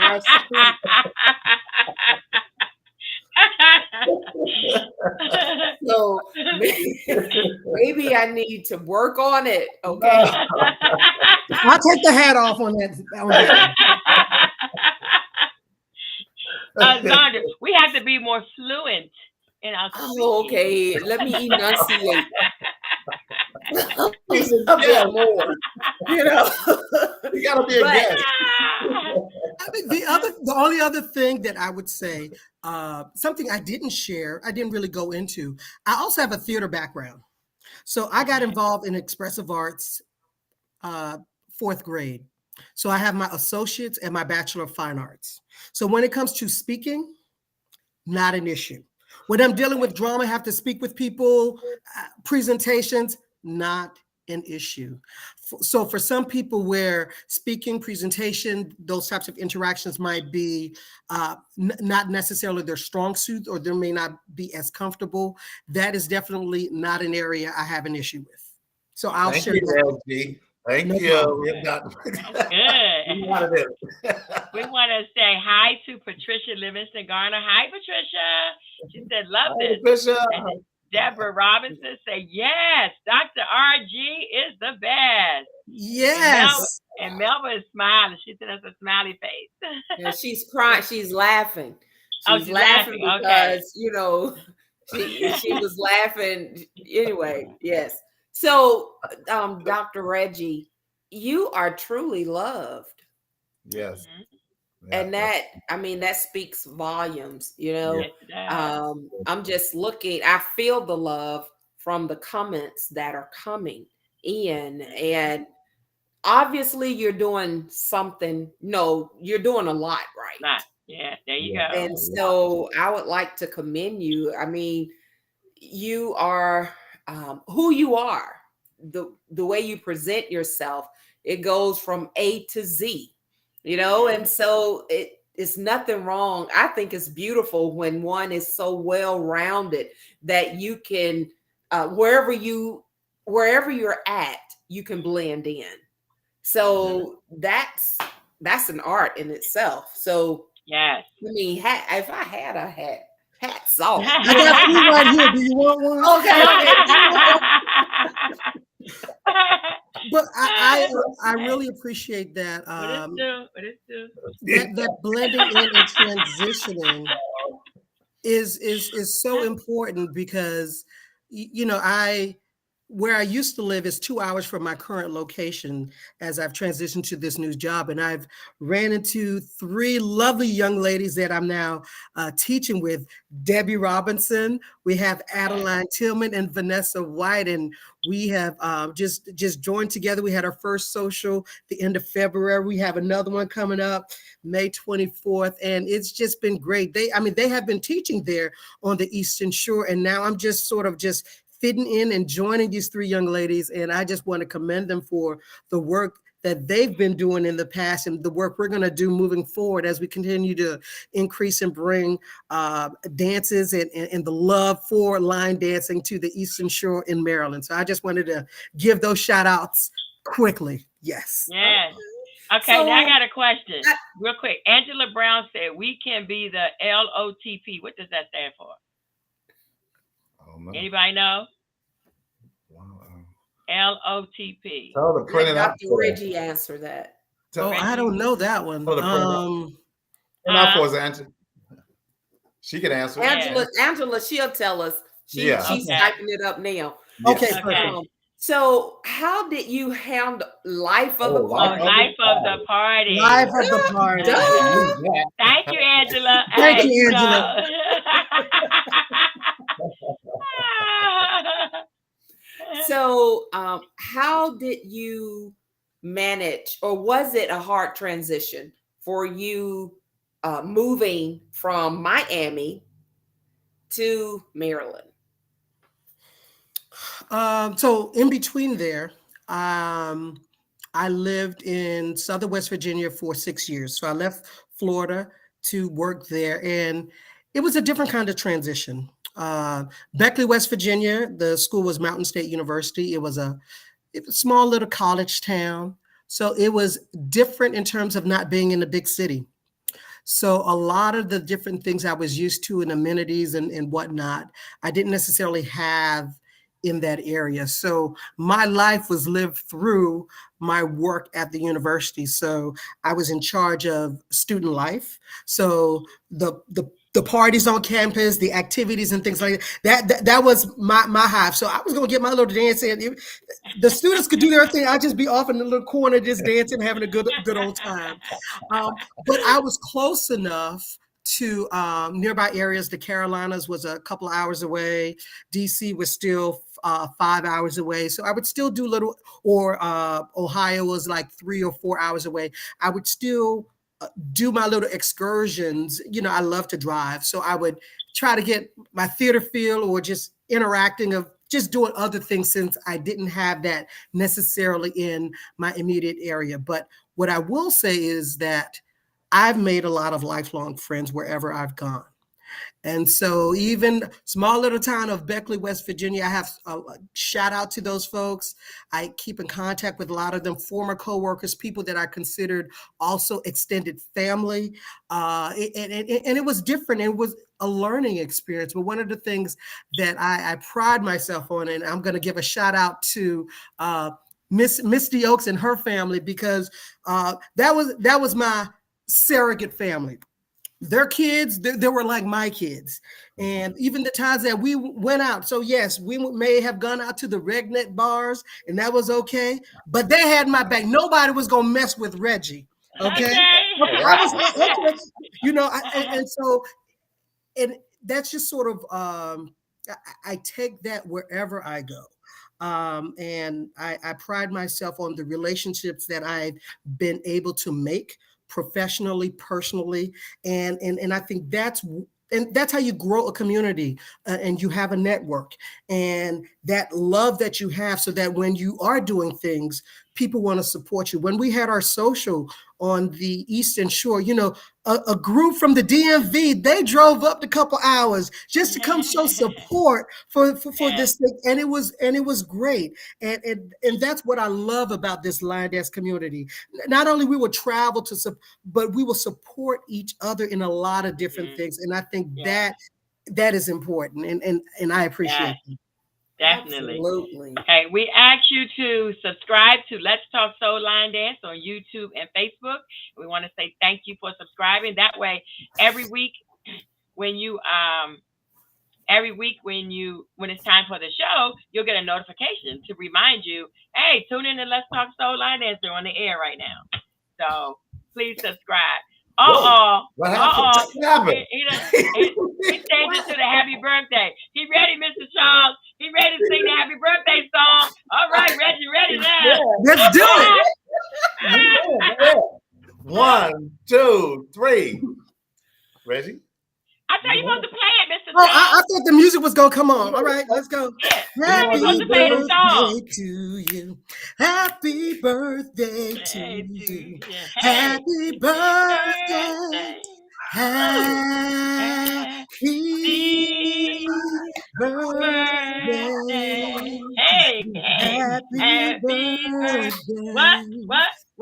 our speech. So maybe I need to work on it. Okay. I'll take the hat off on that. On that. Sandra, we have to be more fluent in our Oh, speaking. okay. Let me enunciate a He's a bit guest. more. You know. You gotta be a But guest. I mean, the only other thing that I would say, something I didn't really go into. I also have a theater background, so I got involved in expressive arts, uh, fourth grade. So I have my associates and my bachelor of fine arts. So when it comes to speaking, not an issue. When I'm dealing with drama, have to speak with people, presentations, not an issue. So for some people where speaking, presentation, those types of interactions might be not necessarily their strong suit, or they may not be as comfortable, that is definitely not an area I have an issue with. So I'll Thank share you, that. LG. Thank No you. problem. We've got That's good. you got it. We want to say hi to Patricia Livingston Garner. Hi, Patricia. She said, love Hi, this. Bishop. And Deborah Robinson said, yes, Dr. RG is the best. Yes. And Melba is smiling. She said, that's a smiley face. and she's crying, she's laughing. Oh, She's she's laughing laughing. Okay. because, she was laughing anyway. Yes. So, Dr. Reggie, you are truly loved. Yes. Mhm. And Yeah. that speaks volumes. Yes, it does. I'm just looking, I feel the love from the comments that are coming in. And obviously you're doing something. No, you're doing a lot Right. right. Yeah, there you Yeah. go. And so I would like to commend you. I mean, you are who you are. The way you present yourself, it goes from A to Z, and so it's nothing wrong. I think it's beautiful when one is so well rounded that you can wherever you're at, you can blend in. So that's an art in itself. So Yes. I mean, if I had a hats off. I got two right here. Do you want one? But I really appreciate that. What is do? What is do? That blending in and transitioning is so important because I where I used to live is 2 hours from my current location as I've transitioned to this new job. And I've ran into three lovely young ladies that I'm now teaching with. Debbie Robinson, we have Adeline Tillman and Vanessa White, and we have just joined together. We had our first social the end of February. We have another one coming up May 24th, and it's just been great. They have been teaching there on the Eastern Shore, and now I'm just sort of just fitting in and joining these three young ladies. And I just want to commend them for the work that they've been doing in the past and the work we're going to do moving forward as we continue to increase and bring dances and the love for line dancing to the Eastern Shore in Maryland. So I just wanted to give those shout outs quickly. Yes. Yes. Okay, So- now I got a question. Real quick. Angela Brown said we can be the LOTP. What does that stand for? I don't know. Anybody know? Wow. LOTP. Tell her to print Let it out. Dr. Reggie answer that. Oh, I don't know that one. Print it out for us, Angela. She can answer. Angela, she'll tell us. She's Okay. typing it up now. Okay, Yes. perfect. So how did you handle life of the Oh, party? life of the party. Live of the party. Duh. Thank you, Angela. Thank you, Angela. So how did you manage, or was it a hard transition for you moving from Miami to Maryland? So in between there, I lived in Southern West Virginia for 6 years. So I left Florida to work there, and it was a different kind of transition. Beckley, West Virginia, the school was Mountain State University. It was a small little college town. So it was different in terms of not being in a big city. So a lot of the different things I was used to and amenities and whatnot, I didn't necessarily have in that area. So my life was lived through my work at the university. So I was in charge of student life. So the parties on campus, the activities and things like that. That was my hive. So I was gonna get my little dance in. The students could do their thing. I'd just be off in the little corner, just dancing, having a good old time. But I was close enough to nearby areas. The Carolinas was a couple of hours away. DC was still 5 hours away. So I would still do little, or Ohio was like 3 or 4 hours away. I would still do my little excursions. You know, I love to drive. So I would try to get my theater feel, or just interacting, of just doing other things, since I didn't have that necessarily in my immediate area. But what I will say is that I've made a lot of lifelong friends wherever I've gone. And so even small little town of Beckley, West Virginia, I have a shout out to those folks. I keep in contact with a lot of them, former coworkers, people that I considered also extended family. And it was different. It was a learning experience. But one of the things that I pride myself on, and I'm going to give a shout out to Miss Misty Oaks and her family, because that was my surrogate family. Their kids, they were like my kids. And even the times that we went out, so yes, we may have gone out to the Regnet bars, and that was okay, but they had my back. Nobody was going to mess with Reggie, okay? I was, you know, and that's just sort of, I take that wherever I go. And I pride myself on the relationships that I've been able to make professionally, personally, and I think that's how you grow a community, and you have a network, and that love that you have, so that when you are doing things, people want to support you. When we had our social on the Eastern Shore, you know, a group from the DMV, they drove up a couple hours just to come show support for this thing, and it was great. And that's what I love about this line dance community. Not only we will travel but we will support each other in a lot of different things, and I think that is important, and I appreciate it. Definitely. Absolutely. Okay, we ask you to subscribe to Let's Talk Soul Line Dance on YouTube and Facebook. We want to say thank you for subscribing. That way, every week when it's time for the show, you'll get a notification to remind you, hey, tune in to Let's Talk Soul Line Dance. They're on the air right now. So please subscribe. What happened? He changed it to the happy birthday. He ready, Mr. Charles? He ready to sing the happy birthday song? All right, Reggie, ready now? Let's do it. 1, 2, 3. Reggie? I thought you wanted to play it, Mr. Oh, Charles. I thought the music was gonna come on. All right, let's go. Happy birthday to you. Happy birthday to you. Happy birthday. Happy birthday. Hey, Happy birthday. What?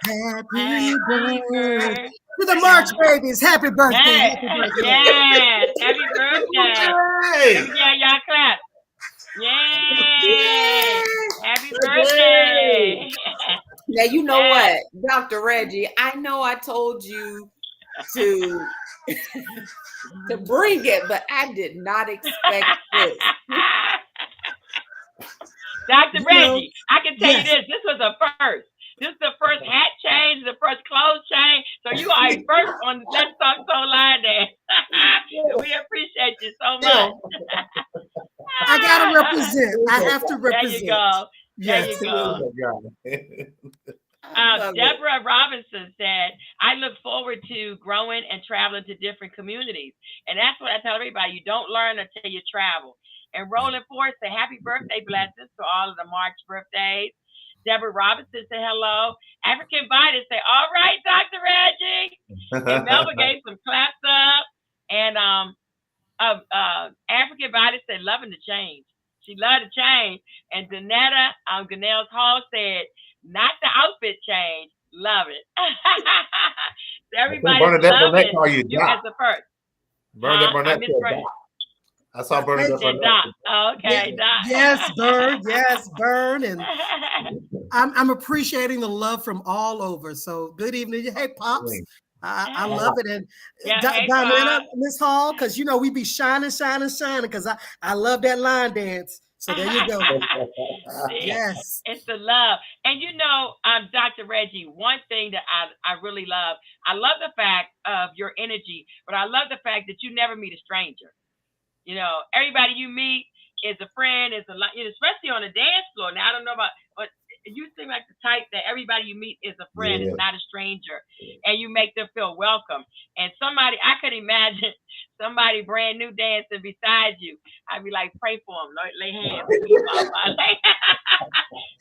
Happy birthday. To the March babies, happy birthday. Yes, Happy birthday. yes, happy birthday. Hey. Yeah, y'all clap. Yay! Happy birthday. Now, you know what, Dr. Reggie, I know I told you to bring it, but I did not expect this. Dr. Reggie, I can tell yes. you this. This was a first. This is the first hat change, the first clothes change. So you are a first on the Let's Talk Soul Line Dance. We appreciate you so much. I gotta represent. I have to represent. There you go. There Yes. you go. Deborah Robinson said, I look forward to growing and traveling to different communities. And that's what I tell everybody. You don't learn until you travel. And rolling forward, say happy birthday blessings to all of the March birthdays. Deborah Robinson say hello. African Vita say, all right, Dr. Reggie. And Melba gave some claps up. And African Vita said, loving the change. She loved the change. And Danetta Ganel's Hall said, not the outfit change. Love it. Everybody's Burnett call loving you as the first. Bernadette Burnett. I saw Bernadette Burnett. Doc. Oh, okay, Doc. Yes, Burn. Yes, Burn. And I'm appreciating the love from all over. So good evening. Hey, Pops. I love it. And Diana, Miss Hall, because, you know, we be shining, because I love that line dance. So there you go. Yes. It's the love. And, you know, Dr. Reggie, one thing that I really love, I love the fact of your energy, but I love the fact that you never meet a stranger. You know, everybody you meet is a friend, especially on the dance floor. Now, I don't know about, but you seem like the type that everybody you meet is a friend, is not a stranger, and you make them feel welcome. And I could imagine somebody brand new dancing beside you. I'd be like, pray for them, lay hands.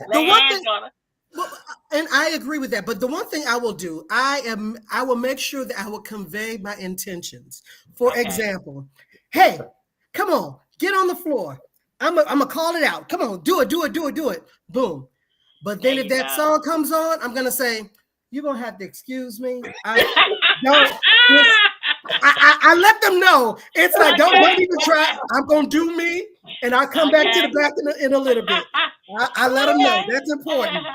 Lay hands on them. Well, and I agree with that. But the one thing I will do, I will make sure that I will convey my intentions. For example, hey, come on, get on the floor. I'm gonna call it out. Come on, do it. Boom. But then if that song comes on, I'm gonna say, you're gonna have to excuse me. I let them know. It's like, don't even try. I'm gonna do me, and I'll come back to the back in a little bit. I let them know. That's important.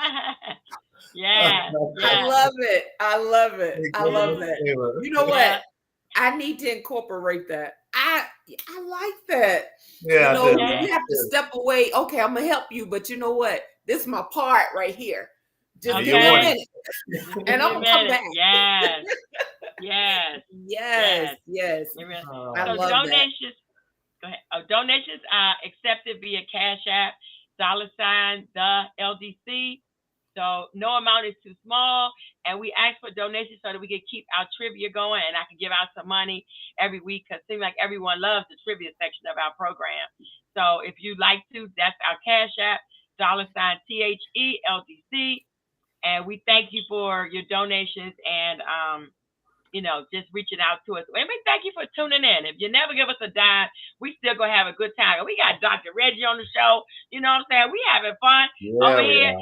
Yeah. I love it. I love that. You know what? I need to incorporate that. I like that. Yeah, you know, you have to step away. Okay, I'm gonna help you, but you know what? This is my part right here. Just give me a minute, and I'm gonna come back. Yes. I love donations. that. Go ahead. Donations are accepted via Cash App, $the LDC. So no amount is too small, and we ask for donations so that we can keep our trivia going, and I can give out some money every week because it seems like everyone loves the trivia section of our program. So if you'd like to, that's our Cash App, $THELDC, and we thank you for your donations and just reaching out to us. And we thank you for tuning in. If you never give us a dime, we still gonna have a good time. And we got Dr. Reggie on the show. You know what I'm saying? We having fun over here.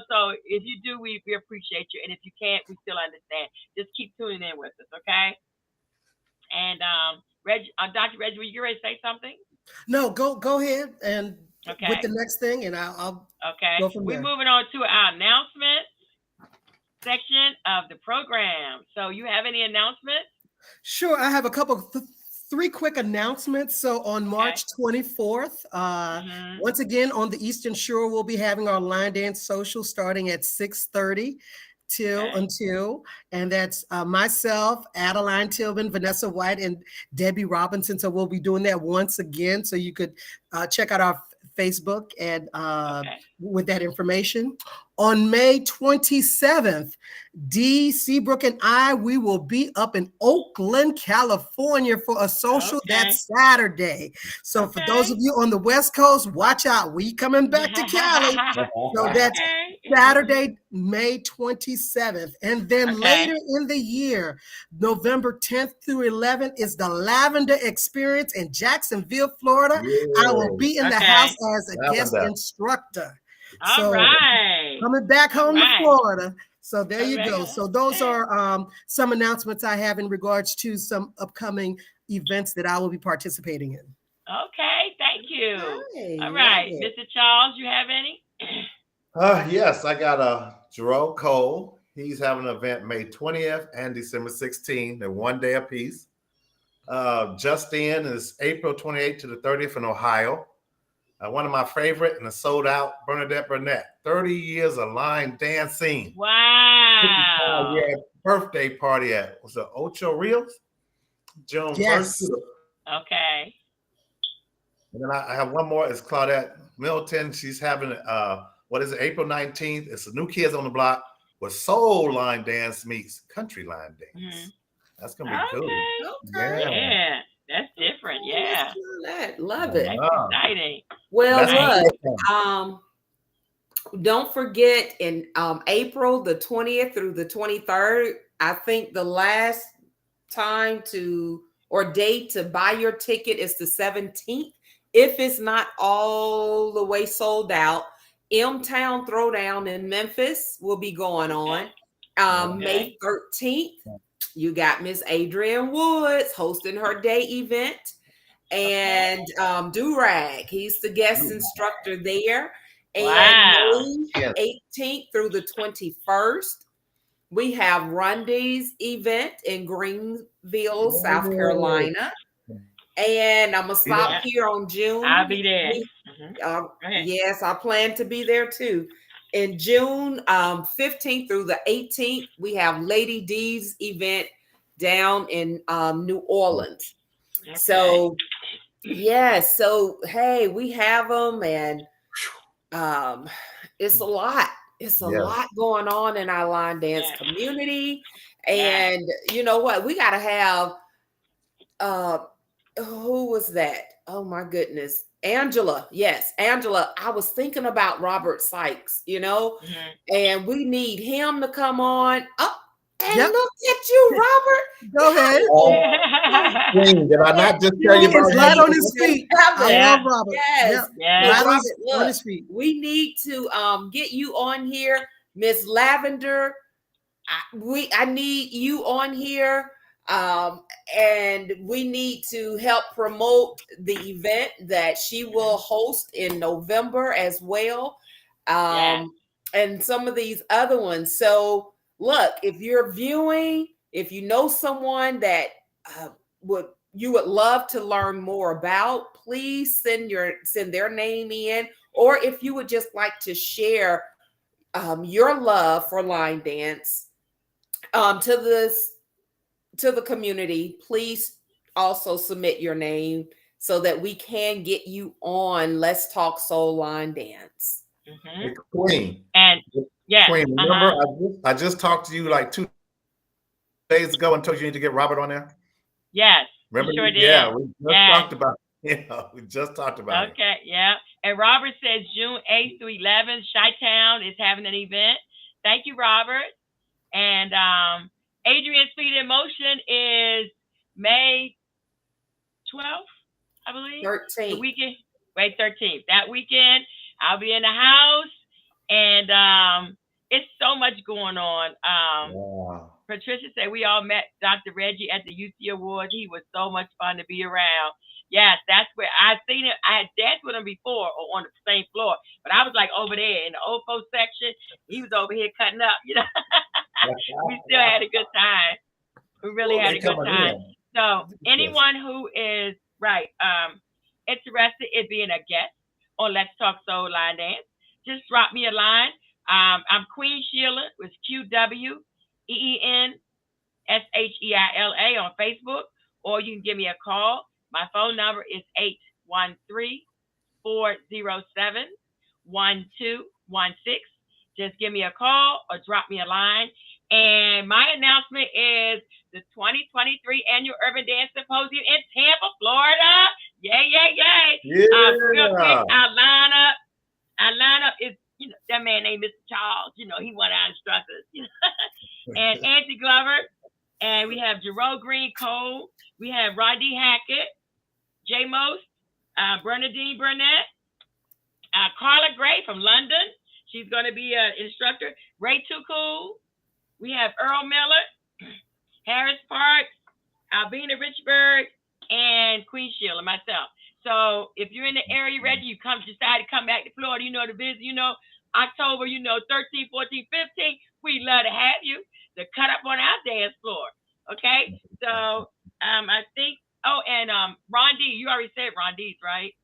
So if you do, we appreciate you. And if you can't, we still understand. Just keep tuning in with us, okay? And Dr. Reggie, were you ready to say something? No, go ahead and with the next thing, and I'll go from there. We're moving on to our announcements section of the program. So you have any announcements? Sure. I have a couple, three quick announcements. So on March 24th, once again on the Eastern Shore, we'll be having our line dance social starting at 6:30 until, and that's myself, Adeline Tillman, Vanessa White, and Debbie Robinson. So we'll be doing that once again. So you could check out our Facebook and with that information. On May 27th, Dee Seabrook and we will be up in Oakland, California for a social that Saturday. So for those of you on the West Coast, watch out. We coming back to Cali. So that's Saturday, May 27th. And then later in the year, November 10th through 11th is the Lavender Experience in Jacksonville, Florida. I will be in the house as a guest instructor. All right. Coming back home to Florida. So there you go. So those are some announcements I have in regards to some upcoming events that I will be participating in. Okay, thank you. All right. Mr. Charles, you have any? Yes, I got Jerome Cole. He's having an event May 20th and December 16th. They're 1 day apiece. Just In is April 28th to the 30th in Ohio. One of my favorite and a sold out, Bernadette Burnett. 30 years of line dancing. Wow. Birthday party at, was it Ocho Rios? June 1st. Okay. And then I have one more. It's Claudette Milton. She's having, April 19th. It's the New Kids on the Block but soul line dance meets country line dance. Mhm. That's gonna be cool. Okay. Okay. Yeah, that's different. Yeah, Let's do that. Love it. that's Wow. exciting. Well, That's Right. look, awesome. don't forget in April the 20th through the 23rd, I think the last time or date to buy your ticket is the 17th. If it's not all the way sold out, M-Town Throwdown in Memphis will be going on. May 13th, you got Miss Adrienne Woods hosting her day event. And Durag, he's the guest instructor there. And Wow. May 18th through the 21st, we have Rundy's event in Greenville, South Carolina. And I'm going to stop Yeah. here on June. I'll be there. Mhm. Go ahead. Yes, I plan to be there too. In June 15th through the 18th, we have Lady D's event down in New Orleans. Okay. So, yes. So, hey, we have them, and it's a lot. It's a lot going on in our line dance community. And you know what? We got to have, who was that? Oh my goodness. Angela. Yes, Angela. I was thinking about Robert Sykes, and we need him to come on. Oh, and look at you, Robert. Go ahead. Queen, did I not just tell you He is about light him? on his feet. I love Robert. Yes. Yeah. Light Robert, on his feet. we need to get you on here, Miss Lavender. I need you on here. And we need to help promote the event that she will host in November as well. And some of these other ones. So look, if you're viewing, if you know someone that you would love to learn more about, please send their name in. Or if you would just like to share your love for line dance to the community, please also submit your name so that we can get you on Let's Talk Soul Line Dance. Hey, Queen. And Queen, remember I just talked to you like 2 days ago and told you need to get Robert on there? Yes. Remember? Sure did. Yeah, we just talked about it. We just talked about it. Okay, yeah. And Robert says June 8th through 11th, Chi-Town is having an event. Thank you, Robert. And Adrian's Speed in Motion is May 12th, I believe. 13th. The weekend. Wait, 13th. That weekend, I'll be in the house. And it's so much going on. Wow. Patricia said we all met Dr. Reggie at the UC Awards. He was so much fun to be around. Yes, that's where I seen him. I had danced with him before or on the same floor, but I was like over there in the old folks section. He was over here cutting up, We still had a good time. We really had a good time. So anyone who is interested in being a guest on Let's Talk Soul Line Dance, just drop me a line. I'm Queen Sheila with QWEENSHEILA on Facebook, or you can give me a call. My phone number is 813-407-1216. Just give me a call or drop me a line. And my announcement is the 2023 Annual Urban Dance Symposium in Tampa, Florida. Yay, yay, yay. Real quick, our lineup is, that man named Mr. Charles. He one of our instructors. And Angie Glover. And we have Jerome Green Cole. We have Rodney Hackett, J. Most, Bernadine Burnett, Carla Gray from London. She's going to be an instructor. Ray Too Cool. We have Earl Miller, Harris Parks, Albina Richburg, and Queen Sheila, myself. So if you're in the area, Reggie, you decide to come back to Florida, to visit, October, 13, 14, 15, we'd love to have you to cut up on our dance floor. Okay? So I think, and Ron D, you already said Ron D's, right?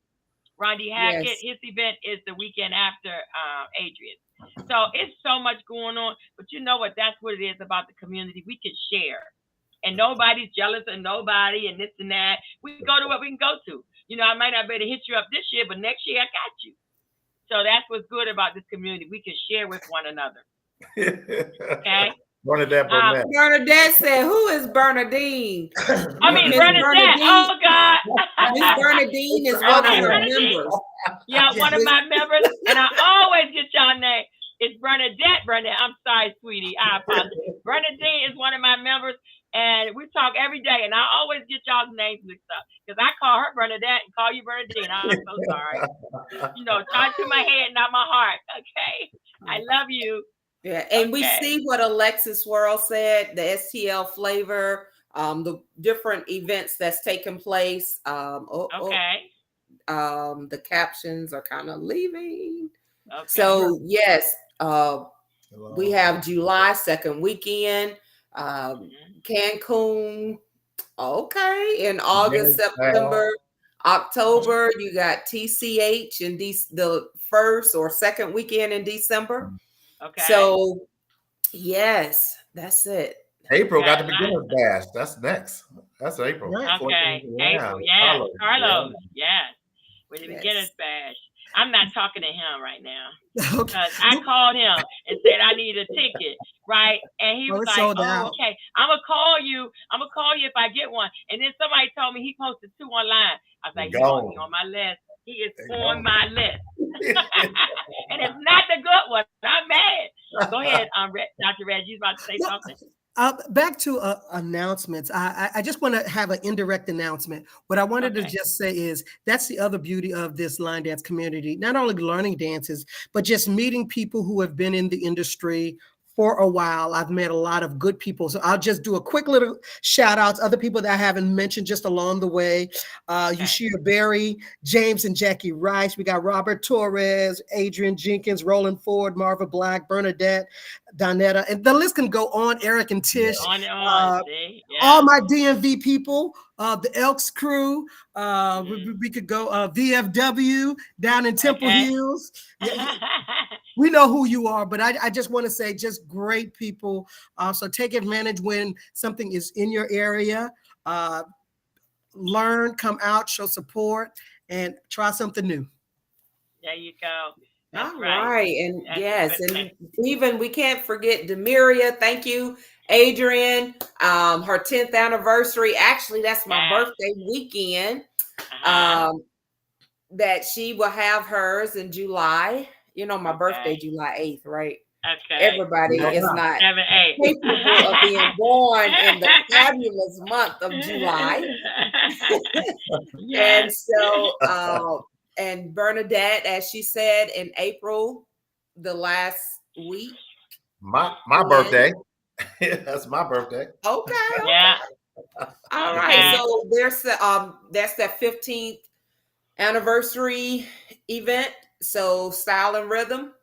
Ron D Hackett, his event is the weekend after Adrian. So it's so much going on, but you know what? That's what it is about the community. We can share, and nobody's jealous of nobody, and this and that. We can go to what we can go to. I might not be able to hit you up this year, but next year I got you. So that's what's good about this community. We can share with one another. Okay. Bernadette Burnett. Bernadette said, "Who is Bernadine?" I mean, Miss Bernadette. Oh God. Miss Bernadine is one of her members. Yeah, one of my members, and I always get y'all name. It's Bernadette. Bernadette. I'm sorry, sweetie. I apologize. Bernadine is one of my members, and we talk every day, and I always get y'all's names mixed up because I call her Bernadette and call you Bernadine. I'm so sorry. You know, talk to my head, not my heart. Okay. I love you. Yeah, and we Okay. see what Alexis World said, the STL flavor, the different events that's taken place. Okay. The captions are kind of leaving. Okay. So yes, Hello. we have July 2nd weekend, Cancun. Okay, in August, Yes, September, October, you got TCH in the first or second weekend in December. Okay. So yes, that's it. April got the Yeah, beginner's bash. That's next. That's April. Right. Okay. 14th. Yeah, April. Yes. Carlos. Yeah. Yes. With the Yes. beginner's bash. I'm not talking to him right now. Okay. Because I called him and said I need a ticket, right? And he Oh, was it's like, sold "Oh, out. okay. I'm gonna call you. I'm gonna call you if I get one." And then somebody told me he posted 2 online. I was like, "He's Gone. on my list. He is They on gone. my list." And it's not the good one. I'm mad. Go ahead, Dr. Reg. You about to say something? Back to announcements. I just want to have an indirect announcement. What I wanted to Okay. just say is that's the other beauty of this line dance community. Not only learning dances, but just meeting people who have been in the industry for a while. I've met a lot of good people. So I'll just do a quick little shout out to other people that I haven't mentioned just along the way. Yashira Berry, James and Jackie Rice. We got Robert Torres, Adrian Jenkins, Roland Ford, Marva Black, Bernadette, Donetta, and the list can go on. Eric and Tish. On and on. See? Yeah. All my DMV people, the Elks crew. We could go VFW down in Temple Okay. Hills. Yeah, we know who you are, but I just want to say just great people. So take advantage when something is in your area. Learn, come out, show support, and try something new. There you go. That's All right. right. And That's a yes, good and thing. even we can't forget Demiria. Thank you, Adrian. Her 10th anniversary. Actually, that's my Yes. birthday weekend. Uh-huh. That she will have hers in July. You know, my birthday, Okay. July 8th, right? Okay. Everybody Yeah. is not 7, 8. capable of being born in the fabulous month of July. Yes. And so, and Bernadette, as she said, in April, the last week. My When? birthday. That's my birthday. Okay. Yeah. All Okay. right. So there's that's that 15th anniversary event. So Style and Rhythm.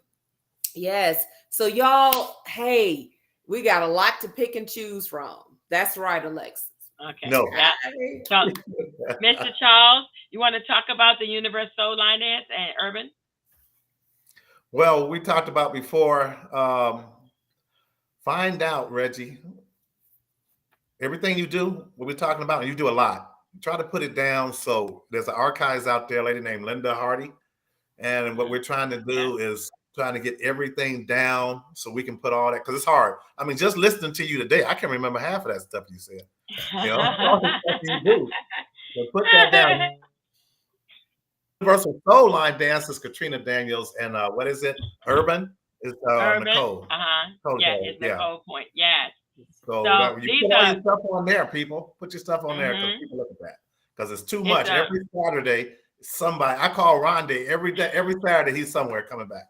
Yes. So y'all, hey, we got a lot to pick and choose from. That's right, Alexis. Okay. No. Yeah. Hey. So, Mr. Charles, you want to talk about the Universe Soul Line Dance and Urban? Well, we talked about before. Find out, Reggie. Everything you do, what we're talking about, and you do a lot. Try to put it down. So there's an archives out there, a lady named Linda Hardy. And what we're trying to do is trying to get everything down so we can put all that, because it's hard. I mean, just listening to you today, I can't remember half of that stuff you said. You know, all the stuff you do. So put that down. Universal Soul Line Dance is Katrina Daniels, and what is it? Urban is Urban. Nicole. Uh-huh. Yeah, it's Nicole Point. Yes. So So you these put all are- your stuff on there, people. Put your stuff on there because Mhm. people look at that. Because it's too It's much. Every Saturday, somebody, I call Rondé every day, every Saturday, he's somewhere coming back.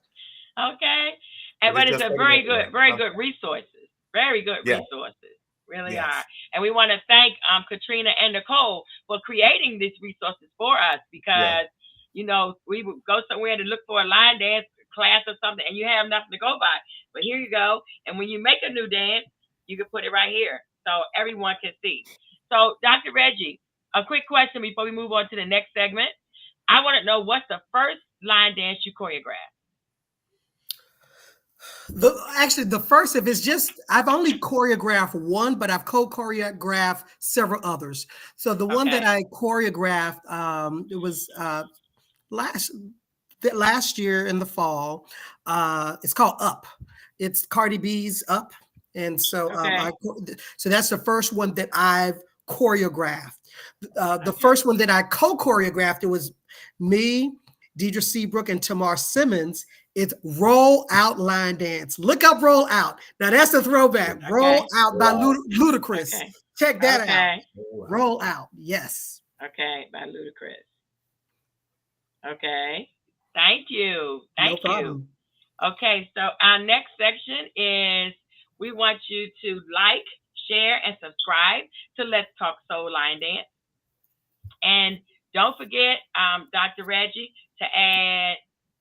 Okay. And But but it's it's just a very good resources. Very good Yeah. resources. Really Yes. are. And we want to thank Katrina and Nicole for creating these resources for us because, you know, we would go somewhere to look for a line dance class or something and you have nothing to go by. But here you go. And when you make a new dance, you can put it right here so everyone can see. So, Dr. Reggie, a quick question before we move on to the next segment. I want to know what's the first line dance you choreographed? Actually, the first, if it's just, I've only choreographed one, but I've co-choreographed several others. So the one that I choreographed, it was last year in the fall. It's called Up. It's Cardi B's Up. And so, Okay. so that's the first one that I've choreographed. The Okay. first one that I co-choreographed, it was me, Deidre Seabrook, and Tamar Simmons. It's Roll Out Line Dance. Look up Roll Out. Now that's a throwback. Okay. Roll Out by Ludacris. Okay. Check that out. Okay. Roll Out. Yes. Okay. By Ludacris. Okay. Thank you. No Thank you. problem. Okay. So our next section is we want you to like, share, and subscribe to Let's Talk Soul Line Dance. And don't forget, Dr. Reggie, to add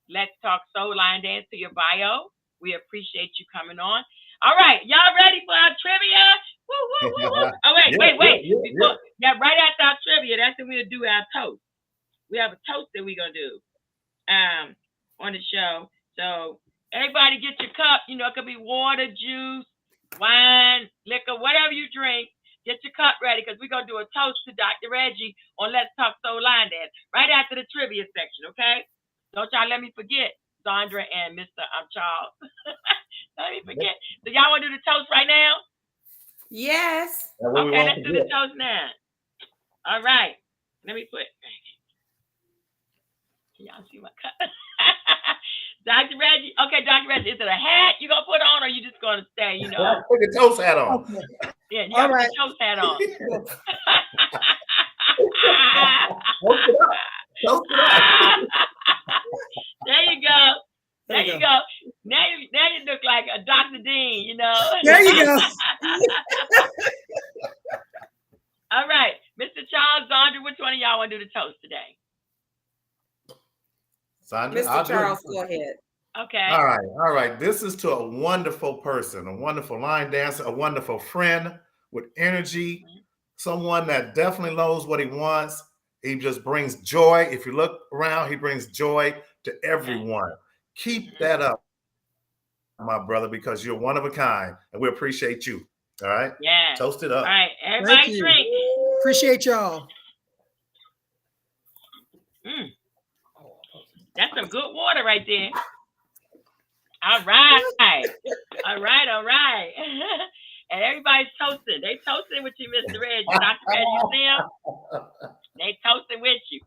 Let's Talk Soul Line Dance to your bio. We appreciate you coming on. All right, y'all ready for our trivia? Woo, woo, woo, woo. Oh, wait. Yeah, right after our trivia, that's when we'll do our toast. We have a toast that we're going to do on the show. So everybody get your cup. You know, it could be water, juice, wine, liquor, whatever you drink. Get your cup ready because we're going to do a toast to Dr. Reggie on Let's Talk Soul Line Dance right after the trivia section, okay? Don't y'all let me forget Sandra and Mr. Charles. Don't let me forget. So y'all want to do the toast right now? Yes. Okay, let's do the toast now. All right. Let me put... Can y'all see my cup? Dr. Reggie. Okay, Dr. Reggie, is it a hat you going to put on or you just going to stay, you know? Put the toast hat on. Okay. Yeah, you got to put the toast hat on. Toast it up. There you go. There you go. Now you look like a Dr. Dean, you know. There you go. All right. Mr. Charles, Sandra, which one of y'all want to do the toast today? Sandra, Mr. Charles, go ahead. Okay. All right. This is to a wonderful person, a wonderful line dancer, a wonderful friend with energy, someone that definitely knows what he wants. He just brings joy. If you look around, he brings joy to everyone. Keep that up, my brother, because you're one of a kind, and we appreciate you. All right? Yeah. Toast it up. All right. Everybody drink. Appreciate y'all. That's some good water right there. All right. All right. And everybody's toasting. They toasting with you, Mr. Reggie. Dr. Reggie, you see them? They toasting with you.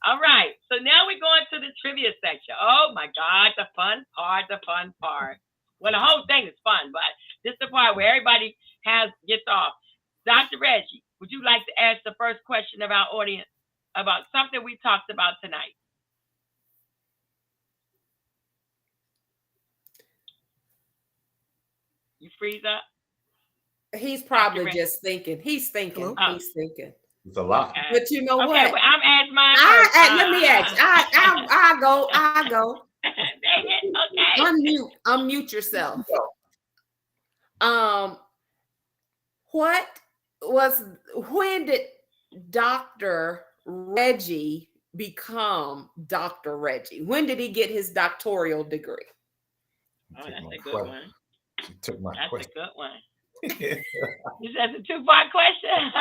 All right. So now we're going to the trivia section. Oh, my God. The fun part. Well, the whole thing is fun, but this is the part where everybody gets off. Dr. Reggie, would you like to ask the first question of our audience about something we talked about tonight? You freeze up? He's probably just thinking. He's thinking. He's thinking. It's a lot. Okay. But you know what? Okay, well, I'm asking mine. Let me ask. I go. Dang it. Okay. Unmute yourself. When did Dr. Reggie become Dr. Reggie? When did he get his doctoral degree? Oh, that's a good one. She took my That's question. a good one. Is that a two-part question?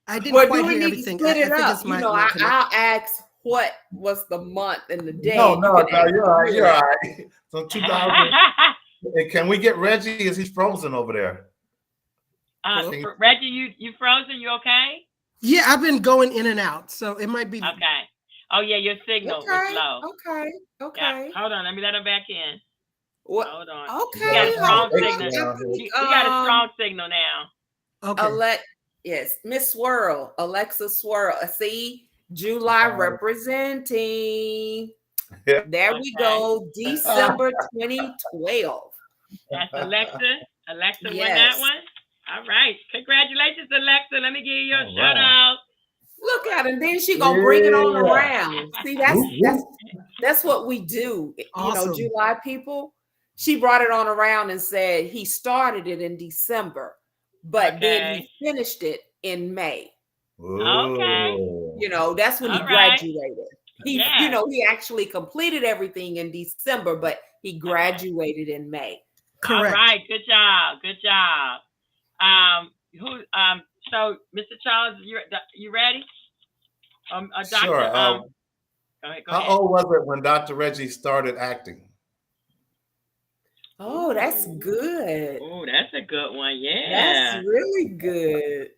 I didn't Well, quite do we hear need everything. to split it think up? it's my I'll connection. ask what was the month and the day. No, You can you're all right. ask You're all right. So 2000. Hey, can we get Reggie? Is he frozen over there? Reggie, you frozen? You okay? Yeah, I've been going in and out, so it might be. Okay. Oh yeah, your signal is low. Okay. Yeah. Hold on, let me let him back in. What? Hold on. Okay. You got a strong Okay. signal. You got a strong signal now. Okay. Yes, Miss Swirl, Alexa Swirl. See, July representing. Yeah. There we go. December 2012. That's Alexa. Alexa won Yes. that one. All right. Congratulations, Alexa. Let me give you your shout out. Look at her. Then she gonna bring it on around. See, that's what we do. Awesome. You know, July people. She brought it on around and said he started it in December, but then he finished it in May. Okay. You know, that's when he graduated. He actually completed everything in December, but he graduated in May. Correct. All right. Good job. Good job. So, Mr. Charles, you ready? Doctor, Sure. go ahead. How old was it when Dr. Reggie started acting? Oh, that's good. Oh, that's a good one. That's Yeah. really good.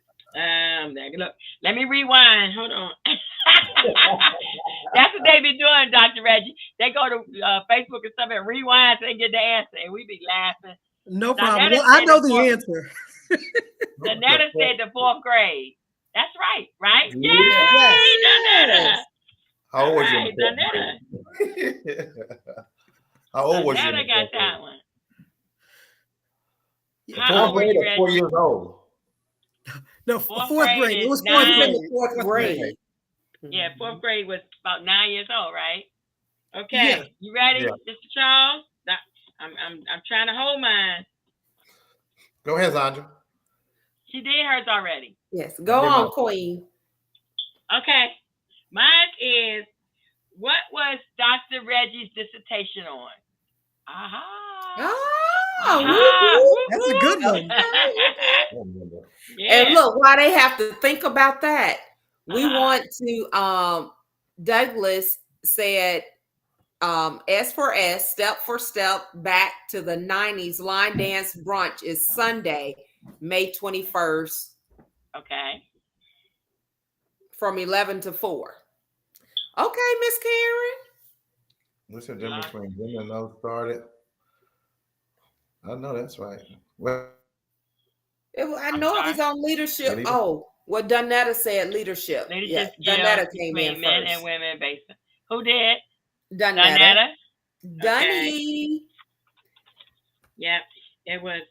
Look, let me rewind. Hold on. That's what they be doing, Dr. Reggie. They go to Facebook and stuff and rewind so they get the answer, and we be laughing. No problem. Donetta Well, I said know the the fourth. answer. Donetta said the 4th grade. That's right, right? Yeah. Yay, Donetta! How old was you? Right, in fourth Donetta. grade? How old was you? Donetta in got fourth that grade? one. In How fourth old were grade you, or 4 Reggie? years old? No, Fourth fourth grade grade. It is was He fourth was nine. in grade. the fourth grade. Yeah, 4th grade was about 9 years old, right? Okay, Yeah. you ready, Yeah. Mr. Charles? I'm trying to hold mine. Go ahead, Zandra. She did hers already. Yes. Go did on, mine. Queen. Okay, mine is what was Dr. Reggie's dissertation on? Aha. Oh, That's a good one. I don't remember. Yeah. And look, why they have to think about that. We Uh-huh. want to Douglas said S for S, step for step, back to the 90s. Line dance brunch is Sunday, May 21st Okay. from 11 to 4. Okay, Miss Karen. What's the difference between women and those started? I know that's right. Well, I know it was on leadership. Leadership. Oh, what Donetta said, leadership. Leadership Yeah, skills Donetta came between in men first. and women based. Who did? Donetta. Donetta. Dunny. Yep. It was.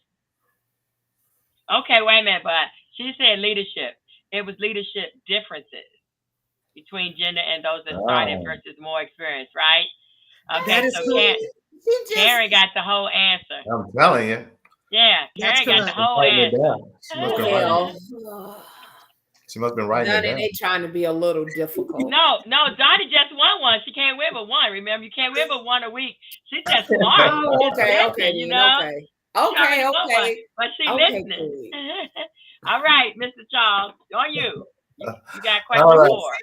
Okay, wait a minute, but she said leadership. It was leadership differences between gender and those that started versus more experienced, right? Okay, That is so correct. Karen got the whole answer. I'm telling you. Yeah, That's Karen got the correct. whole Writing it answer. down. She must have been writing it. Well, She must have been writing it Donnie, down. they trying to be a little difficult. No, Donnie just won one. She can't win but one. Remember, you can't win but one a week. She's just smart. Oh, okay, Listen, okay, you then, know? okay. She already Okay, won one, okay. but she Okay, listening. Queen. All right, Mr. Charles, on you. You got All question right. 4.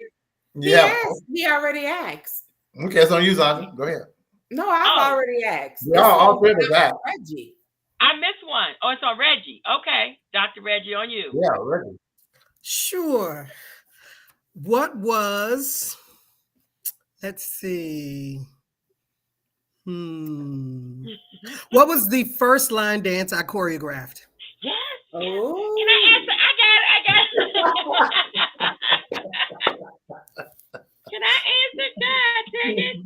Yeah. He already asked. Okay, it's on you, Zandra. Go ahead. No, I've already asked. Yeah, all three of us asked. Reggie. I missed one. Oh, it's on Reggie. Okay, Dr. Reggie, on you. Yeah, Reggie. Sure. What was, let's see. What was the first line dance I choreographed? Yes. Oh. Can I answer? I got it. Can I answer that? Dang it.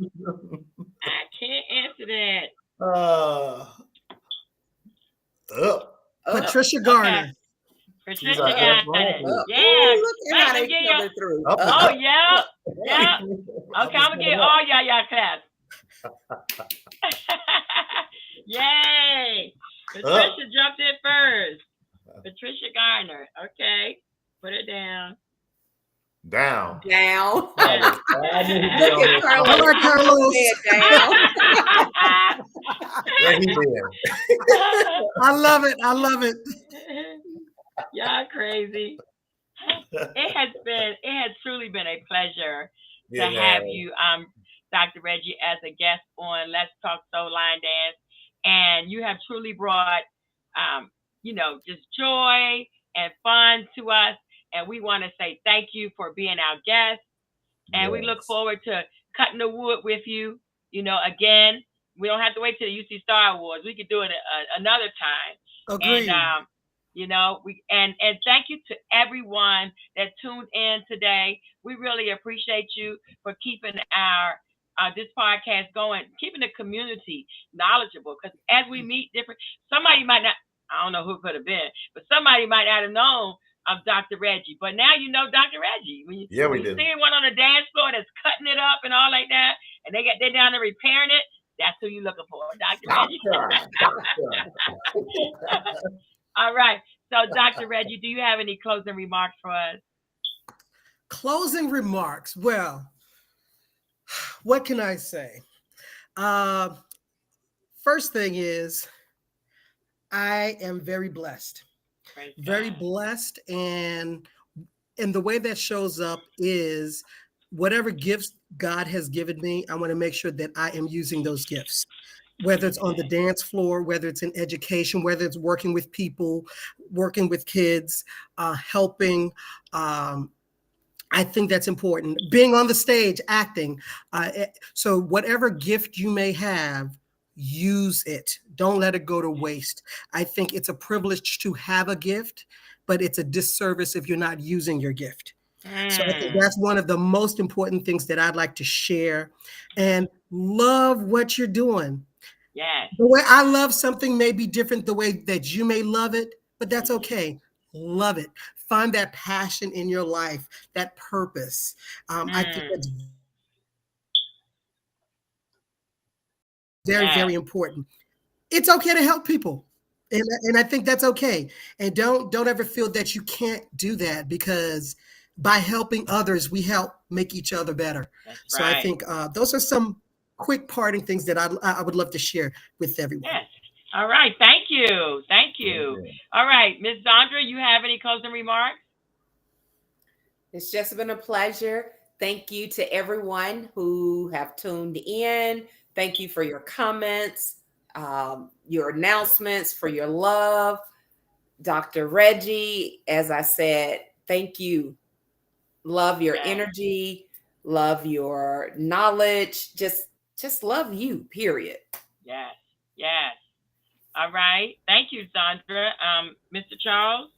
I can't answer that. Patricia Garner. Okay. Patricia She's got like, it. Yeah. Ooh, look at how Right, they give you- coming through. Oh, yeah. Yeah. Okay, I'm going to get all y'all claps. Yay. Patricia jumped in first. Patricia Garner. Okay. Put it down. Down. Down. Look at Look at Carlos. All right, Carlos. Down. What he did. I love it. I love it. Y'all crazy. It has truly been a pleasure to have you, Dr. Reggie, as a guest on Let's Talk Soul Line Dance. And you have truly brought, just joy and fun to us. And we want to say thank you for being our guest. And we look forward to cutting the wood with you, again. We don't have to wait till the UC Star Awards. We could do it another time. Agreed. And, and thank you to everyone that tuned in today. We really appreciate you for keeping our this podcast going, keeping the community knowledgeable. Because as we meet somebody might not, I don't know who it could have been, but somebody might not have known of Dr. Reggie. But now you know Dr. Reggie. When you see one on the dance floor that's cutting it up and all like that, and they're down there repairing it, that's who you're looking for, Dr. Reggie. All right. So, Dr. Reggie, do you have any closing remarks for us? Closing remarks. Well, what can I say? First thing is, I am very blessed. Very blessed. And the way that shows up is whatever gifts God has given me, I want to make sure that I am using those gifts. whether it's on the dance floor, whether it's in education, whether it's working with people, working with kids, helping. I think that's important. Being on the stage, acting. So whatever gift you may have, use it. Don't let it go to waste. I think it's a privilege to have a gift, but it's a disservice if you're not using your gift. So I think that's one of the most important things that I'd like to share. And love what you're doing. Yes. The way I love something may be different the way that you may love it, but that's okay. Love it. Find that passion in your life, that purpose. I think that's very, very important. It's okay to help people. And I think that's okay. And don't ever feel that you can't do that, because by helping others, we help make each other better. That's So right. I think those are some quick parting things that I would love to share with everyone. Yes. All right. Thank you. Thank you. All right. Ms. Zandra, you have any closing remarks? It's just been a pleasure. Thank you to everyone who have tuned in. Thank you for your comments, your announcements, for your love. Dr. Reggie, as I said, thank you. Love your energy, love your knowledge, just love you, period. Yes. Yes. All right. Thank you, Zandra. Mr. Charles?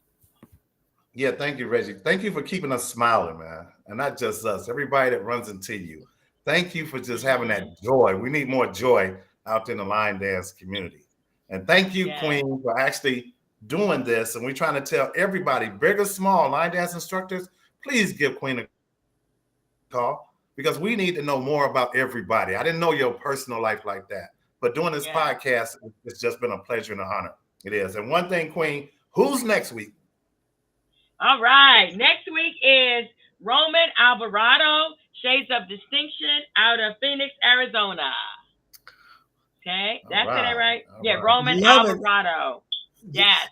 Yeah, thank you, Reggie. Thank you for keeping us smiling, man. And not just us, everybody that runs into you. Thank you for just having that joy. We need more joy out in the line dance community. And thank you, Queen, for actually doing this. And we're trying to tell everybody, big or small, line dance instructors, please give Queen a call, because we need to know more about everybody. I didn't know your personal life like that. But doing this podcast, it's just been a pleasure and an honor. It is. And one thing, Queen, who's next week? All right. Next week is Roman Alvarado, Shades of Distinction, out of Phoenix, Arizona. Okay, that's it, right? Yeah, Roman Alvarado. Yes.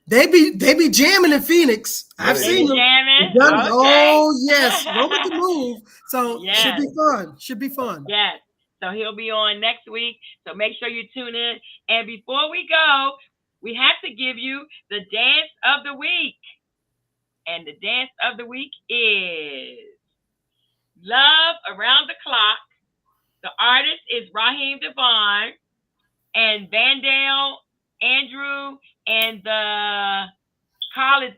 They be jamming in Phoenix. I've seen them. Jamming. Okay. Oh yes, Roman can move. So should be fun. Should be fun. Yes. So he'll be on next week. So make sure you tune in. And before we go, we have to give you the dance of the week. And the dance of the week is Love Around the Clock. The artist is Raheem Devon and Vandale Andrew and the colleagues.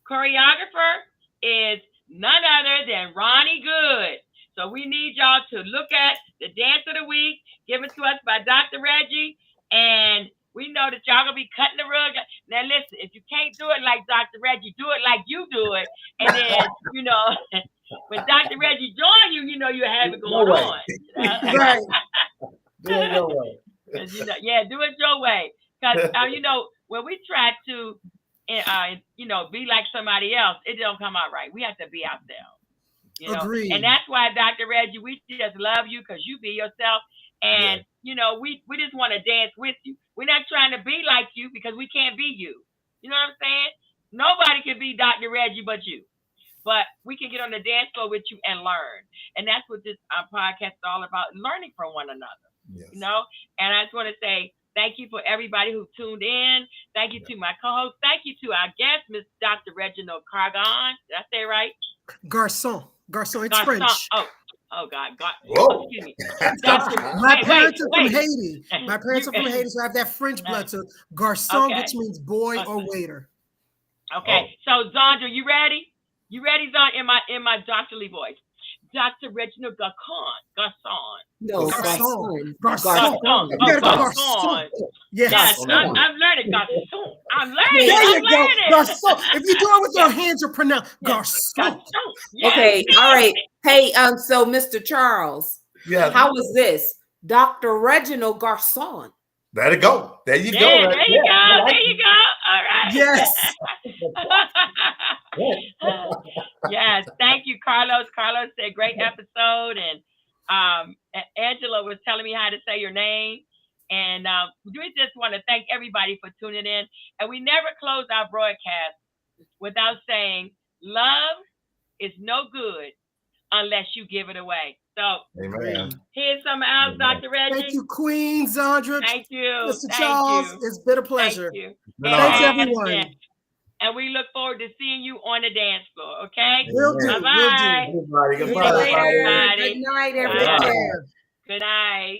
Choreographer is none other than Ronnie Good. So we need y'all to look at the dance of the week given to us by Dr. Reggie. And we know that y'all gonna be cutting the rug. Now listen, if you can't do it like Dr. Reggie, do it like you do it. And then, when Dr. Reggie join you, you have it going on. Right. Do it your way. Do it your way. Because when we try to be like somebody else, it don't come out right. We have to be ourselves. Agreed. And that's why, Dr. Reggie, we just love you because you be yourself. And we just want to dance with you. We're not trying to be like you because we can't be you. You know what I'm saying? Nobody can be Dr. Reggie but you. But we can get on the dance floor with you and learn. And that's what this podcast is all about, learning from one another. Yes. And I just want to say thank you for everybody who tuned in. Thank you to my co-host. Thank you to our guest, Miss Dr. Reginald Garcon. Did I say it right? Garcon, it's French. Oh God. Whoa. Excuse me. My parents are from Haiti. My parents are from Haiti, so I have that French blood. So Garcon, which means boy or waiter. Okay. So Zandra, you ready? You ready, Zandra? In my doctorly voice. Dr. Reginald Garcon. No, Garcon. Garcon. Yes, I'm learning Garcon. I'm learning. There you I'm go. learning. Garcon. If you do it with your hands, you're pronounced Garcon. Yes. Okay, all right. Hey, so Mr. Charles, how was this? Dr. Reginald Garcon. There you go. There you go. There you go. There you go. All right. Yes. Yes. Thank you, Carlos. Carlos said great episode, and Angela was telling me how to say your name. And we just want to thank everybody for tuning in. And we never close our broadcast without saying, love is no good unless you give it away. So Amen. here's something else, Amen. Dr. Reggie. Thank you, Queen Zandra. Thank you. Mr. Thank Charles, you. it's been a Thank pleasure. you. Been It Thanks, has everyone. been. And we look forward to seeing you on the dance floor, okay? Will do. Amen. Will do. Bye-bye. Everybody, See you goodbye, later, everybody. everybody. Good night, Bye. everyone. Good night.